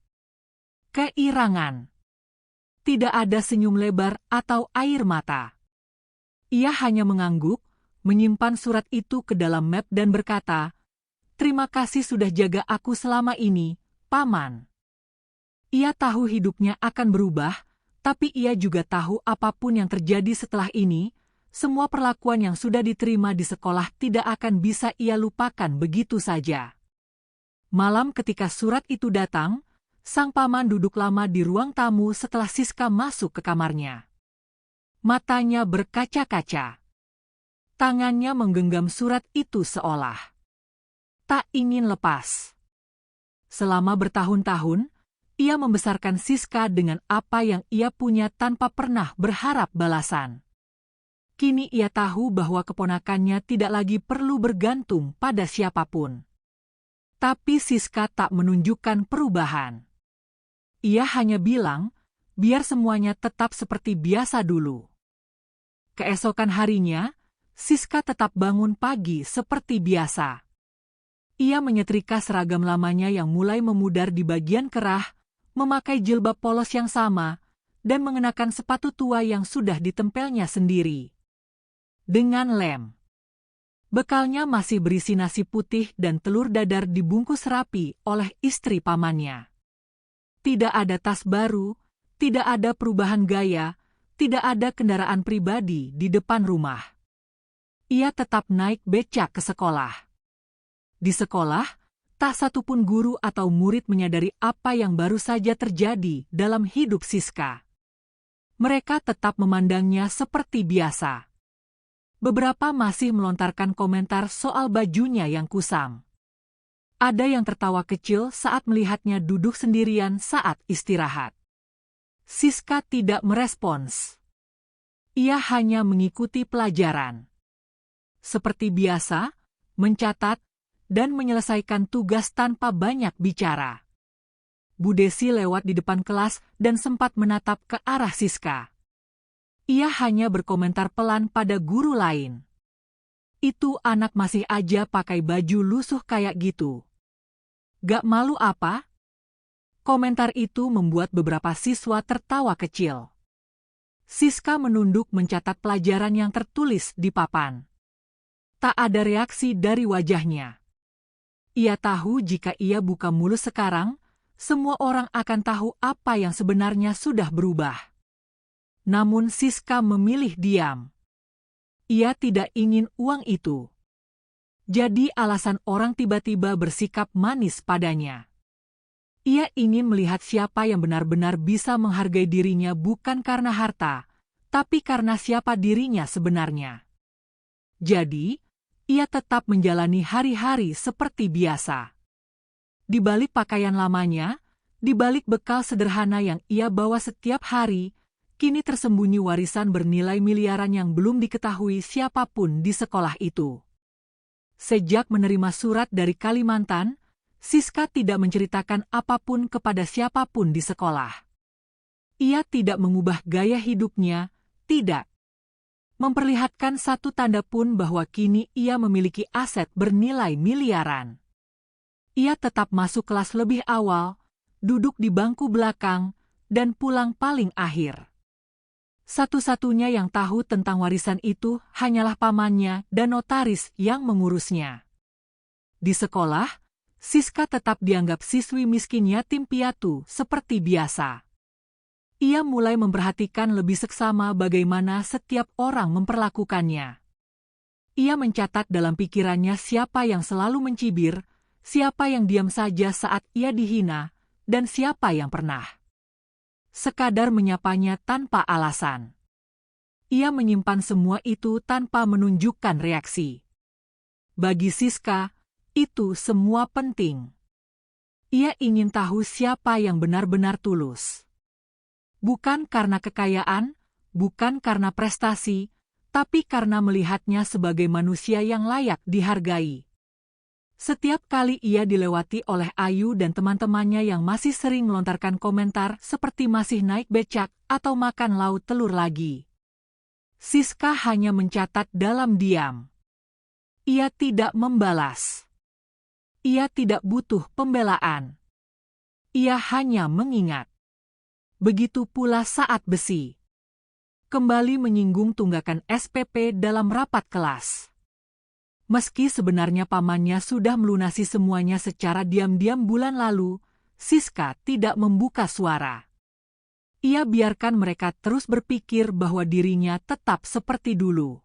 Keirangan. Tidak ada senyum lebar atau air mata. Ia hanya mengangguk, menyimpan surat itu ke dalam map dan berkata, "Terima kasih sudah jaga aku selama ini, Paman." Ia tahu hidupnya akan berubah, tapi ia juga tahu apapun yang terjadi setelah ini, semua perlakuan yang sudah diterima di sekolah tidak akan bisa ia lupakan begitu saja. Malam ketika surat itu datang, sang paman duduk lama di ruang tamu setelah Siska masuk ke kamarnya. Matanya berkaca-kaca. Tangannya menggenggam surat itu seolah tak ingin lepas. Selama bertahun-tahun, ia membesarkan Siska dengan apa yang ia punya tanpa pernah berharap balasan. Kini ia tahu bahwa keponakannya tidak lagi perlu bergantung pada siapapun. Tapi Siska tak menunjukkan perubahan. Ia hanya bilang, biar semuanya tetap seperti biasa dulu. Keesokan harinya, Siska tetap bangun pagi seperti biasa. Ia menyetrika seragam lamanya yang mulai memudar di bagian kerah, memakai jilbab polos yang sama, dan mengenakan sepatu tua yang sudah ditempelnya sendiri dengan lem. Bekalnya masih berisi nasi putih dan telur dadar dibungkus rapi oleh istri pamannya. Tidak ada tas baru, tidak ada perubahan gaya, tidak ada kendaraan pribadi di depan rumah. Ia tetap naik becak ke sekolah. Di sekolah, tak satupun guru atau murid menyadari apa yang baru saja terjadi dalam hidup Siska. Mereka tetap memandangnya seperti biasa. Beberapa masih melontarkan komentar soal bajunya yang kusam. Ada yang tertawa kecil saat melihatnya duduk sendirian saat istirahat. Siska tidak merespons. Ia hanya mengikuti pelajaran. Seperti biasa, mencatat, dan menyelesaikan tugas tanpa banyak bicara. Bu Desi lewat di depan kelas dan sempat menatap ke arah Siska. Ia hanya berkomentar pelan pada guru lain. Itu anak masih aja pakai baju lusuh kayak gitu. Gak malu apa? Komentar itu membuat beberapa siswa tertawa kecil. Siska menunduk mencatat pelajaran yang tertulis di papan. Tak ada reaksi dari wajahnya. Ia tahu jika ia buka mulut sekarang, semua orang akan tahu apa yang sebenarnya sudah berubah. Namun Siska memilih diam. Ia tidak ingin uang itu. Jadi alasan orang tiba-tiba bersikap manis padanya. Ia ingin melihat siapa yang benar-benar bisa menghargai dirinya bukan karena harta, tapi karena siapa dirinya sebenarnya. Jadi, ia tetap menjalani hari-hari seperti biasa. Di balik pakaian lamanya, di balik bekal sederhana yang ia bawa setiap hari, kini tersembunyi warisan bernilai miliaran yang belum diketahui siapapun di sekolah itu. Sejak menerima surat dari Kalimantan, Siska tidak menceritakan apapun kepada siapapun di sekolah. Ia tidak mengubah gaya hidupnya, tidak. Memperlihatkan satu tanda pun bahwa kini ia memiliki aset bernilai miliaran. Ia tetap masuk kelas lebih awal, duduk di bangku belakang, dan pulang paling akhir. Satu-satunya yang tahu tentang warisan itu hanyalah pamannya dan notaris yang mengurusnya. Di sekolah, Siska tetap dianggap siswi miskin yatim piatu seperti biasa. Ia mulai memperhatikan lebih seksama bagaimana setiap orang memperlakukannya. Ia mencatat dalam pikirannya siapa yang selalu mencibir, siapa yang diam saja saat ia dihina, dan siapa yang pernah sekadar menyapanya tanpa alasan. Ia menyimpan semua itu tanpa menunjukkan reaksi. Bagi Siska, itu semua penting. Ia ingin tahu siapa yang benar-benar tulus. Bukan karena kekayaan, bukan karena prestasi, tapi karena melihatnya sebagai manusia yang layak dihargai. Setiap kali ia dilewati oleh Ayu dan teman-temannya yang masih sering melontarkan komentar seperti masih naik becak atau makan lauk telur lagi, Siska hanya mencatat dalam diam. Ia tidak membalas. Ia tidak butuh pembelaan. Ia hanya mengingat. Begitu pula saat Besi kembali menyinggung tunggakan SPP dalam rapat kelas. Meski sebenarnya pamannya sudah melunasi semuanya secara diam-diam bulan lalu, Siska tidak membuka suara. Ia biarkan mereka terus berpikir bahwa dirinya tetap seperti dulu.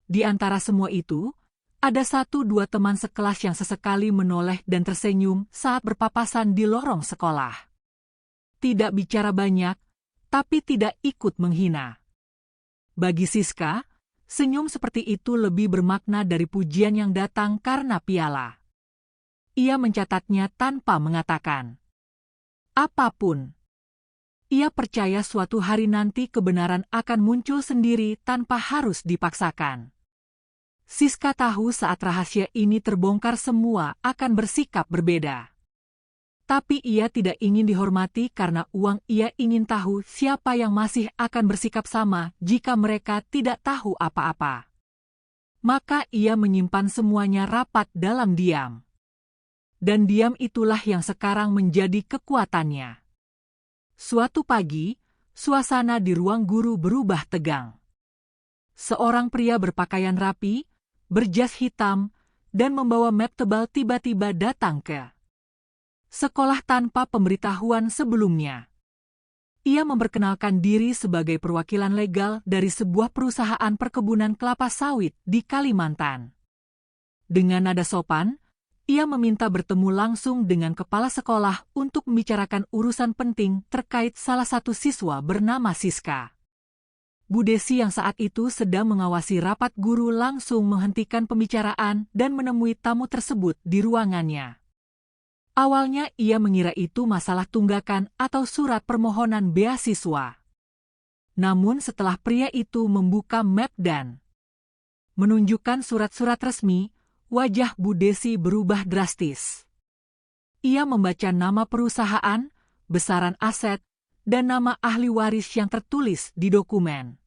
Di antara semua itu, ada 1-2 teman sekelas yang sesekali menoleh dan tersenyum saat berpapasan di lorong sekolah. Tidak bicara banyak, tapi tidak ikut menghina. Bagi Siska, senyum seperti itu lebih bermakna dari pujian yang datang karena piala. Ia mencatatnya tanpa mengatakan apapun. Ia percaya suatu hari nanti kebenaran akan muncul sendiri tanpa harus dipaksakan. Siska tahu saat rahasia ini terbongkar semua akan bersikap berbeda. Tapi ia tidak ingin dihormati karena uang. Ia ingin tahu siapa yang masih akan bersikap sama jika mereka tidak tahu apa-apa. Maka ia menyimpan semuanya rapat dalam diam. Dan diam itulah yang sekarang menjadi kekuatannya. Suatu pagi, suasana di ruang guru berubah tegang. Seorang pria berpakaian rapi, berjas hitam, dan membawa map tebal tiba-tiba datang ke sekolah tanpa pemberitahuan sebelumnya. Ia memperkenalkan diri sebagai perwakilan legal dari sebuah perusahaan perkebunan kelapa sawit di Kalimantan. Dengan nada sopan, ia meminta bertemu langsung dengan kepala sekolah untuk membicarakan urusan penting terkait salah satu siswa bernama Siska. Bu Desi yang saat itu sedang mengawasi rapat guru langsung menghentikan pembicaraan dan menemui tamu tersebut di ruangannya. Awalnya ia mengira itu masalah tunggakan atau surat permohonan beasiswa. Namun setelah pria itu membuka map dan menunjukkan surat-surat resmi, wajah Bu Desi berubah drastis. Ia membaca nama perusahaan, besaran aset, dan nama ahli waris yang tertulis di dokumen.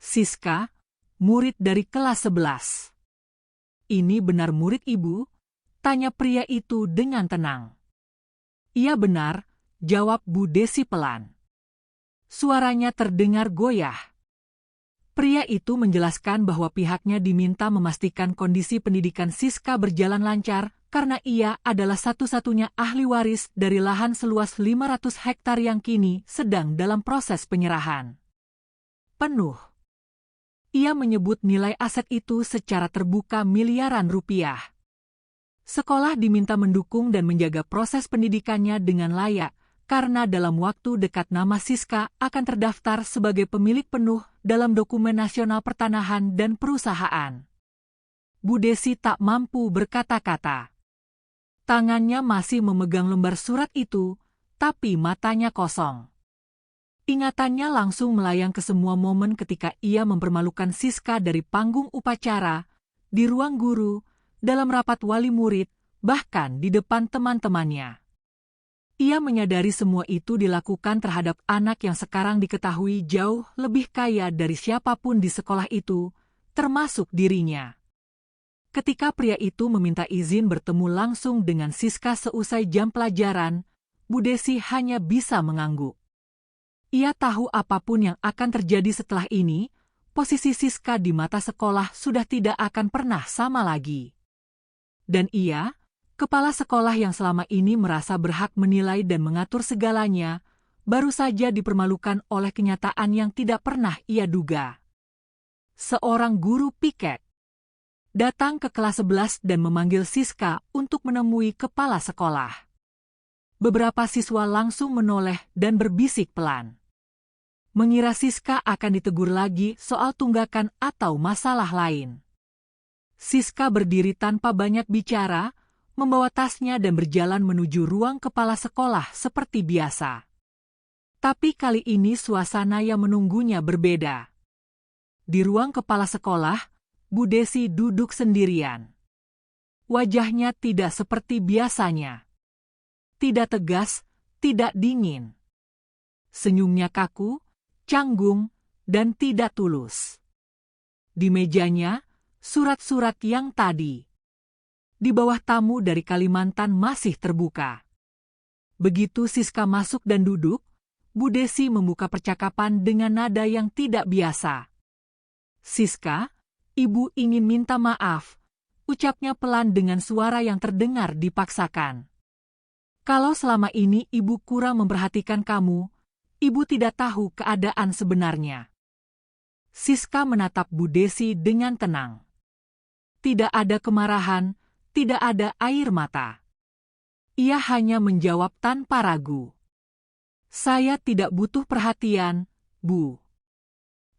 Siska, murid dari kelas 11. Ini benar murid ibu? Tanya pria itu dengan tenang. Iya benar, jawab Bu Desi pelan. Suaranya terdengar goyah. Pria itu menjelaskan bahwa pihaknya diminta memastikan kondisi pendidikan Siska berjalan lancar karena ia adalah satu-satunya ahli waris dari lahan seluas 500 hektar yang kini sedang dalam proses penyerahan penuh. Ia menyebut nilai aset itu secara terbuka miliaran rupiah. Sekolah diminta mendukung dan menjaga proses pendidikannya dengan layak, karena dalam waktu dekat nama Siska akan terdaftar sebagai pemilik penuh dalam dokumen nasional pertanahan dan perusahaan. Bu Desi tak mampu berkata-kata. Tangannya masih memegang lembar surat itu, tapi matanya kosong. Ingatannya langsung melayang ke semua momen ketika ia mempermalukan Siska dari panggung upacara, di ruang guru, dalam rapat wali murid, bahkan di depan teman-temannya. Ia menyadari semua itu dilakukan terhadap anak yang sekarang diketahui jauh lebih kaya dari siapapun di sekolah itu, termasuk dirinya. Ketika pria itu meminta izin bertemu langsung dengan Siska seusai jam pelajaran, Bu Desi hanya bisa mengangguk. Ia tahu apapun yang akan terjadi setelah ini, posisi Siska di mata sekolah sudah tidak akan pernah sama lagi. Dan ia, kepala sekolah yang selama ini merasa berhak menilai dan mengatur segalanya, baru saja dipermalukan oleh kenyataan yang tidak pernah ia duga. Seorang guru piket datang ke kelas 11 dan memanggil Siska untuk menemui kepala sekolah. Beberapa siswa langsung menoleh dan berbisik pelan. Mengira Siska akan ditegur lagi soal tunggakan atau masalah lain. Siska berdiri tanpa banyak bicara, membawa tasnya dan berjalan menuju ruang kepala sekolah seperti biasa. Tapi kali ini suasana yang menunggunya berbeda. Di ruang kepala sekolah, Bu Desi duduk sendirian. Wajahnya tidak seperti biasanya. Tidak tegas, tidak dingin. Senyumnya kaku, canggung, dan tidak tulus. Di mejanya, surat-surat yang tadi di bawah tamu dari Kalimantan masih terbuka. Begitu Siska masuk dan duduk, Bu Desi membuka percakapan dengan nada yang tidak biasa. Siska, ibu ingin minta maaf, ucapnya pelan dengan suara yang terdengar dipaksakan. Kalau selama ini ibu kurang memperhatikan kamu, ibu tidak tahu keadaan sebenarnya. Siska menatap Bu Desi dengan tenang. Tidak ada kemarahan, tidak ada air mata. Ia hanya menjawab tanpa ragu. Saya tidak butuh perhatian, Bu.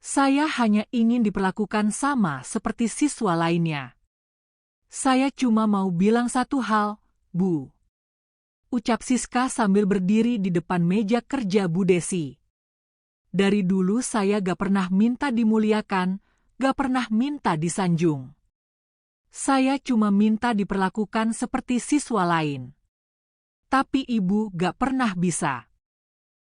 Saya hanya ingin diperlakukan sama seperti siswa lainnya. Saya cuma mau bilang satu hal, Bu. Ucap Siska sambil berdiri di depan meja kerja Bu Desi. Dari dulu saya gak pernah minta dimuliakan, gak pernah minta disanjung. Saya cuma minta diperlakukan seperti siswa lain. Tapi ibu gak pernah bisa.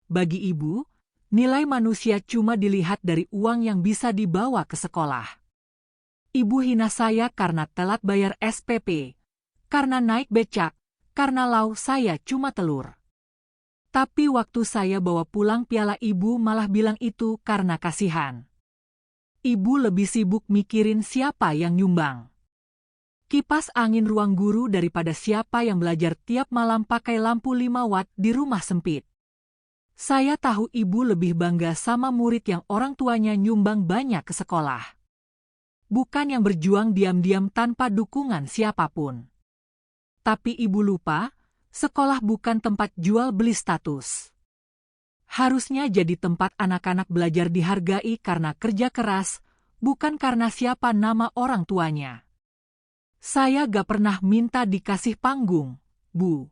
Bagi ibu, nilai manusia cuma dilihat dari uang yang bisa dibawa ke sekolah. Ibu hina saya karena telat bayar SPP, karena naik becak, karena lauk saya cuma telur. Tapi waktu saya bawa pulang piala ibu malah bilang itu karena kasihan. Ibu lebih sibuk mikirin siapa yang nyumbang kipas angin ruang guru daripada siapa yang belajar tiap malam pakai lampu 5 watt di rumah sempit. Saya tahu ibu lebih bangga sama murid yang orang tuanya nyumbang banyak ke sekolah. Bukan yang berjuang diam-diam tanpa dukungan siapapun. Tapi ibu lupa, sekolah bukan tempat jual beli status. Harusnya jadi tempat anak-anak belajar dihargai karena kerja keras, bukan karena siapa nama orang tuanya. Saya gak pernah minta dikasih panggung, Bu.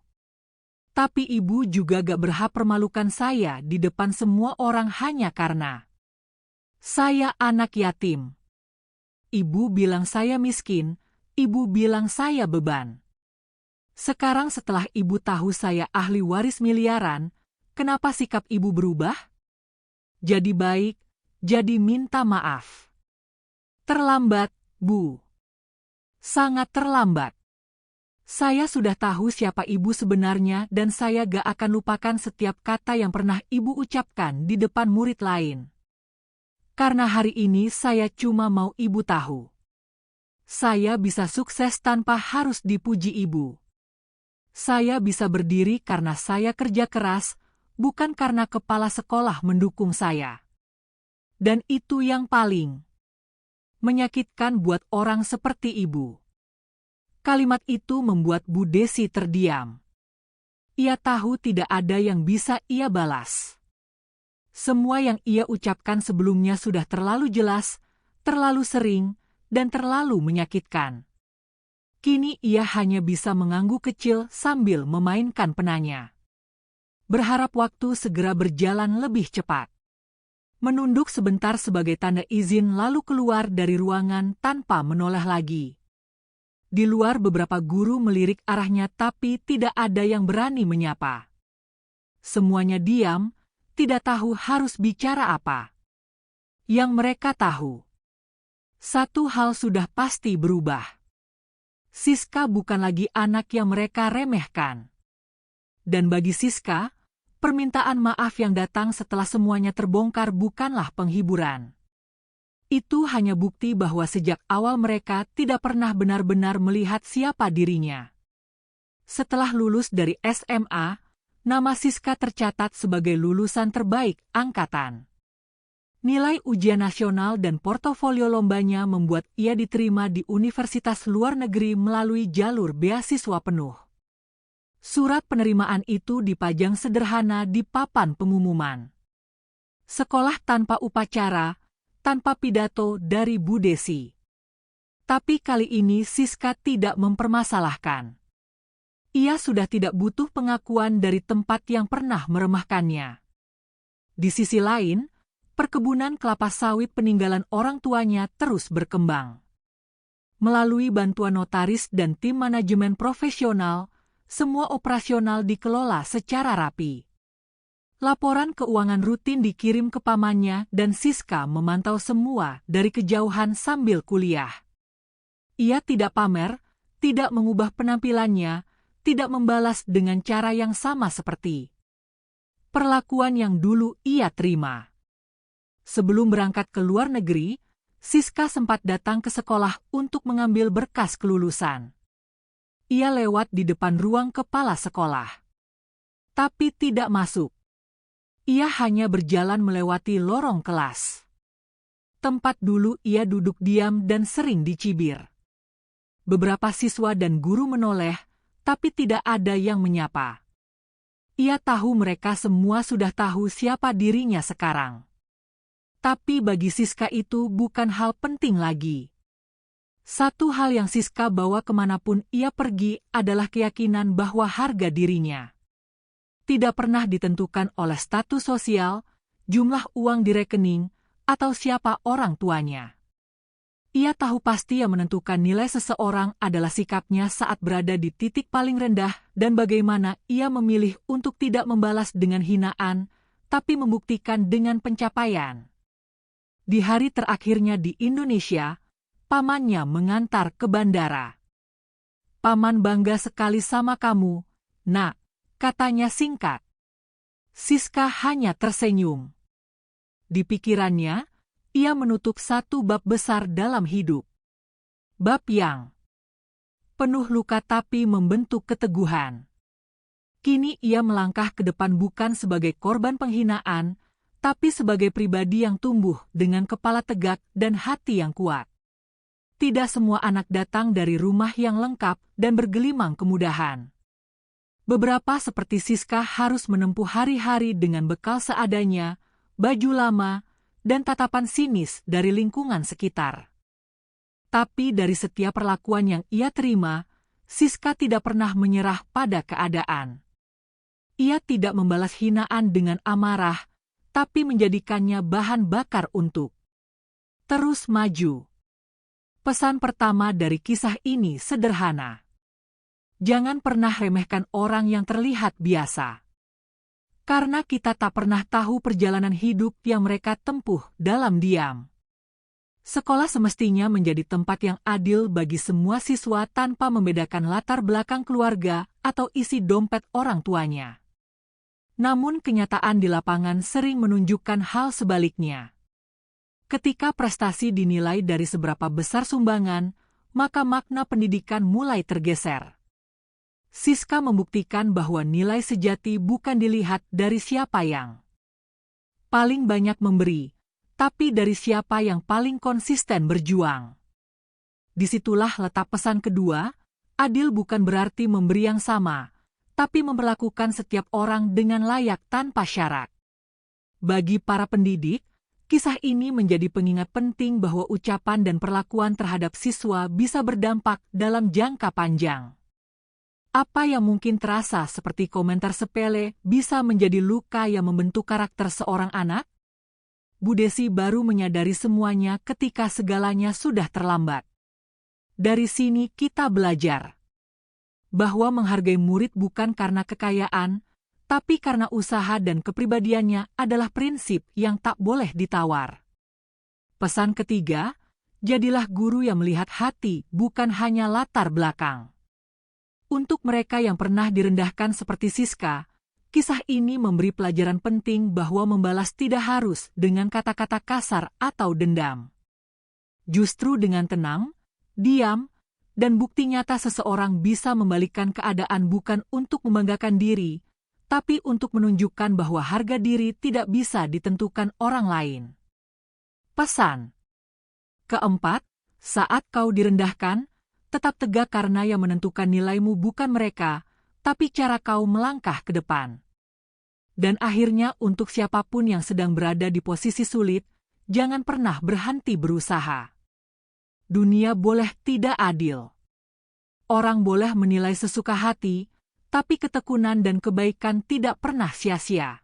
Tapi ibu juga gak berhak permalukan saya di depan semua orang hanya karena saya anak yatim. Ibu bilang saya miskin, ibu bilang saya beban. Sekarang setelah ibu tahu saya ahli waris miliaran, kenapa sikap ibu berubah? Jadi baik, jadi minta maaf. Terlambat, Bu. Sangat terlambat. Saya sudah tahu siapa ibu sebenarnya dan saya gak akan lupakan setiap kata yang pernah ibu ucapkan di depan murid lain. Karena hari ini saya cuma mau ibu tahu. Saya bisa sukses tanpa harus dipuji ibu. Saya bisa berdiri karena saya kerja keras, bukan karena kepala sekolah mendukung saya. Dan itu yang paling menyakitkan buat orang seperti ibu. Kalimat itu membuat Bu Desi terdiam. Ia tahu tidak ada yang bisa ia balas. Semua yang ia ucapkan sebelumnya sudah terlalu jelas, terlalu sering, dan terlalu menyakitkan. Kini ia hanya bisa mengangguk kecil sambil memainkan penanya. Berharap waktu segera berjalan lebih cepat. Menunduk sebentar sebagai tanda izin lalu keluar dari ruangan tanpa menoleh lagi. Di luar beberapa guru melirik arahnya tapi tidak ada yang berani menyapa. Semuanya diam, tidak tahu harus bicara apa. Yang mereka tahu, satu hal sudah pasti berubah. Siska bukan lagi anak yang mereka remehkan. Dan bagi Siska, permintaan maaf yang datang setelah semuanya terbongkar bukanlah penghiburan. Itu hanya bukti bahwa sejak awal mereka tidak pernah benar-benar melihat siapa dirinya. Setelah lulus dari SMA, nama Siska tercatat sebagai lulusan terbaik angkatan. Nilai ujian nasional dan portofolio lombanya membuat ia diterima di universitas luar negeri melalui jalur beasiswa penuh. Surat penerimaan itu dipajang sederhana di papan pengumuman. Sekolah tanpa upacara, tanpa pidato dari Bu Desi. Tapi kali ini Siska tidak mempermasalahkan. Ia sudah tidak butuh pengakuan dari tempat yang pernah meremehkannya. Di sisi lain, perkebunan kelapa sawit peninggalan orang tuanya terus berkembang. Melalui bantuan notaris dan tim manajemen profesional, semua operasional dikelola secara rapi. Laporan keuangan rutin dikirim ke pamannya dan Siska memantau semua dari kejauhan sambil kuliah. Ia tidak pamer, tidak mengubah penampilannya, tidak membalas dengan cara yang sama seperti perlakuan yang dulu ia terima. Sebelum berangkat ke luar negeri, Siska sempat datang ke sekolah untuk mengambil berkas kelulusan. Ia lewat di depan ruang kepala sekolah. Tapi tidak masuk. Ia hanya berjalan melewati lorong kelas. Tempat dulu ia duduk diam dan sering dicibir. Beberapa siswa dan guru menoleh, tapi tidak ada yang menyapa. Ia tahu mereka semua sudah tahu siapa dirinya sekarang. Tapi bagi Siska itu bukan hal penting lagi. Satu hal yang Siska bawa kemanapun ia pergi adalah keyakinan bahwa harga dirinya tidak pernah ditentukan oleh status sosial, jumlah uang di rekening, atau siapa orang tuanya. Ia tahu pasti yang menentukan nilai seseorang adalah sikapnya saat berada di titik paling rendah dan bagaimana ia memilih untuk tidak membalas dengan hinaan, tapi membuktikan dengan pencapaian. Di hari terakhirnya di Indonesia, pamannya mengantar ke bandara. "Paman bangga sekali sama kamu, Nak," katanya singkat. Siska hanya tersenyum. Di pikirannya, ia menutup satu bab besar dalam hidup. Bab yang penuh luka tapi membentuk keteguhan. Kini ia melangkah ke depan bukan sebagai korban penghinaan, tapi sebagai pribadi yang tumbuh dengan kepala tegak dan hati yang kuat. Tidak semua anak datang dari rumah yang lengkap dan bergelimang kemudahan. Beberapa seperti Siska harus menempuh hari-hari dengan bekal seadanya, baju lama, dan tatapan sinis dari lingkungan sekitar. Tapi dari setiap perlakuan yang ia terima, Siska tidak pernah menyerah pada keadaan. ia tidak membalas hinaan dengan amarah, tapi menjadikannya bahan bakar untuk terus maju. Pesan pertama dari kisah ini sederhana. Jangan pernah remehkan orang yang terlihat biasa. Karena kita tak pernah tahu perjalanan hidup yang mereka tempuh dalam diam. Sekolah semestinya menjadi tempat yang adil bagi semua siswa tanpa membedakan latar belakang keluarga atau isi dompet orang tuanya. Namun kenyataan di lapangan sering menunjukkan hal sebaliknya. Ketika prestasi dinilai dari seberapa besar sumbangan, maka makna pendidikan mulai tergeser. Siska membuktikan bahwa nilai sejati bukan dilihat dari siapa yang paling banyak memberi, tapi dari siapa yang paling konsisten berjuang. Disitulah letak pesan kedua, adil bukan berarti memberi yang sama, tapi memperlakukan setiap orang dengan layak tanpa syarat. Bagi para pendidik, kisah ini menjadi pengingat penting bahwa ucapan dan perlakuan terhadap siswa bisa berdampak dalam jangka panjang. Apa yang mungkin terasa seperti komentar sepele bisa menjadi luka yang membentuk karakter seorang anak? Bu Desi baru menyadari semuanya ketika segalanya sudah terlambat. Dari sini kita belajar bahwa menghargai murid bukan karena kekayaan, tapi karena usaha dan kepribadiannya adalah prinsip yang tak boleh ditawar. Pesan ketiga, jadilah guru yang melihat hati bukan hanya latar belakang. Untuk mereka yang pernah direndahkan seperti Siska, kisah ini memberi pelajaran penting bahwa membalas tidak harus dengan kata-kata kasar atau dendam. Justru dengan tenang, diam, dan bukti nyata seseorang bisa membalikkan keadaan bukan untuk membanggakan diri, tapi untuk menunjukkan bahwa harga diri tidak bisa ditentukan orang lain. Pesan keempat, saat kau direndahkan, tetap tegak karena yang menentukan nilaimu bukan mereka, tapi cara kau melangkah ke depan. Dan akhirnya untuk siapapun yang sedang berada di posisi sulit, jangan pernah berhenti berusaha. Dunia boleh tidak adil. Orang boleh menilai sesuka hati, tapi ketekunan dan kebaikan tidak pernah sia-sia.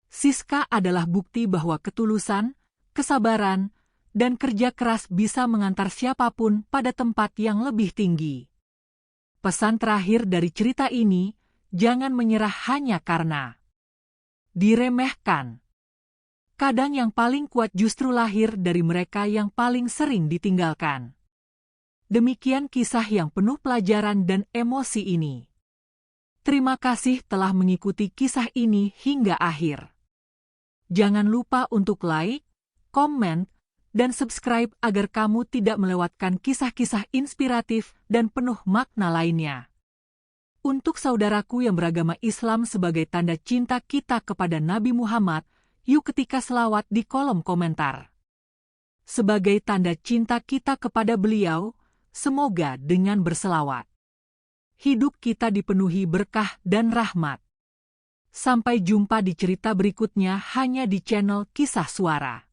Siska adalah bukti bahwa ketulusan, kesabaran, dan kerja keras bisa mengantar siapapun pada tempat yang lebih tinggi. Pesan terakhir dari cerita ini, jangan menyerah hanya karena diremehkan. Kadang yang paling kuat justru lahir dari mereka yang paling sering ditinggalkan. Demikian kisah yang penuh pelajaran dan emosi ini. Terima kasih telah mengikuti kisah ini hingga akhir. Jangan lupa untuk like, komen, dan subscribe agar kamu tidak melewatkan kisah-kisah inspiratif dan penuh makna lainnya. Untuk saudaraku yang beragama Islam sebagai tanda cinta kita kepada Nabi Muhammad, yuk ketika selawat di kolom komentar. Sebagai tanda cinta kita kepada beliau, semoga dengan berselawat hidup kita dipenuhi berkah dan rahmat. Sampai jumpa di cerita berikutnya hanya di channel Kisah Suara.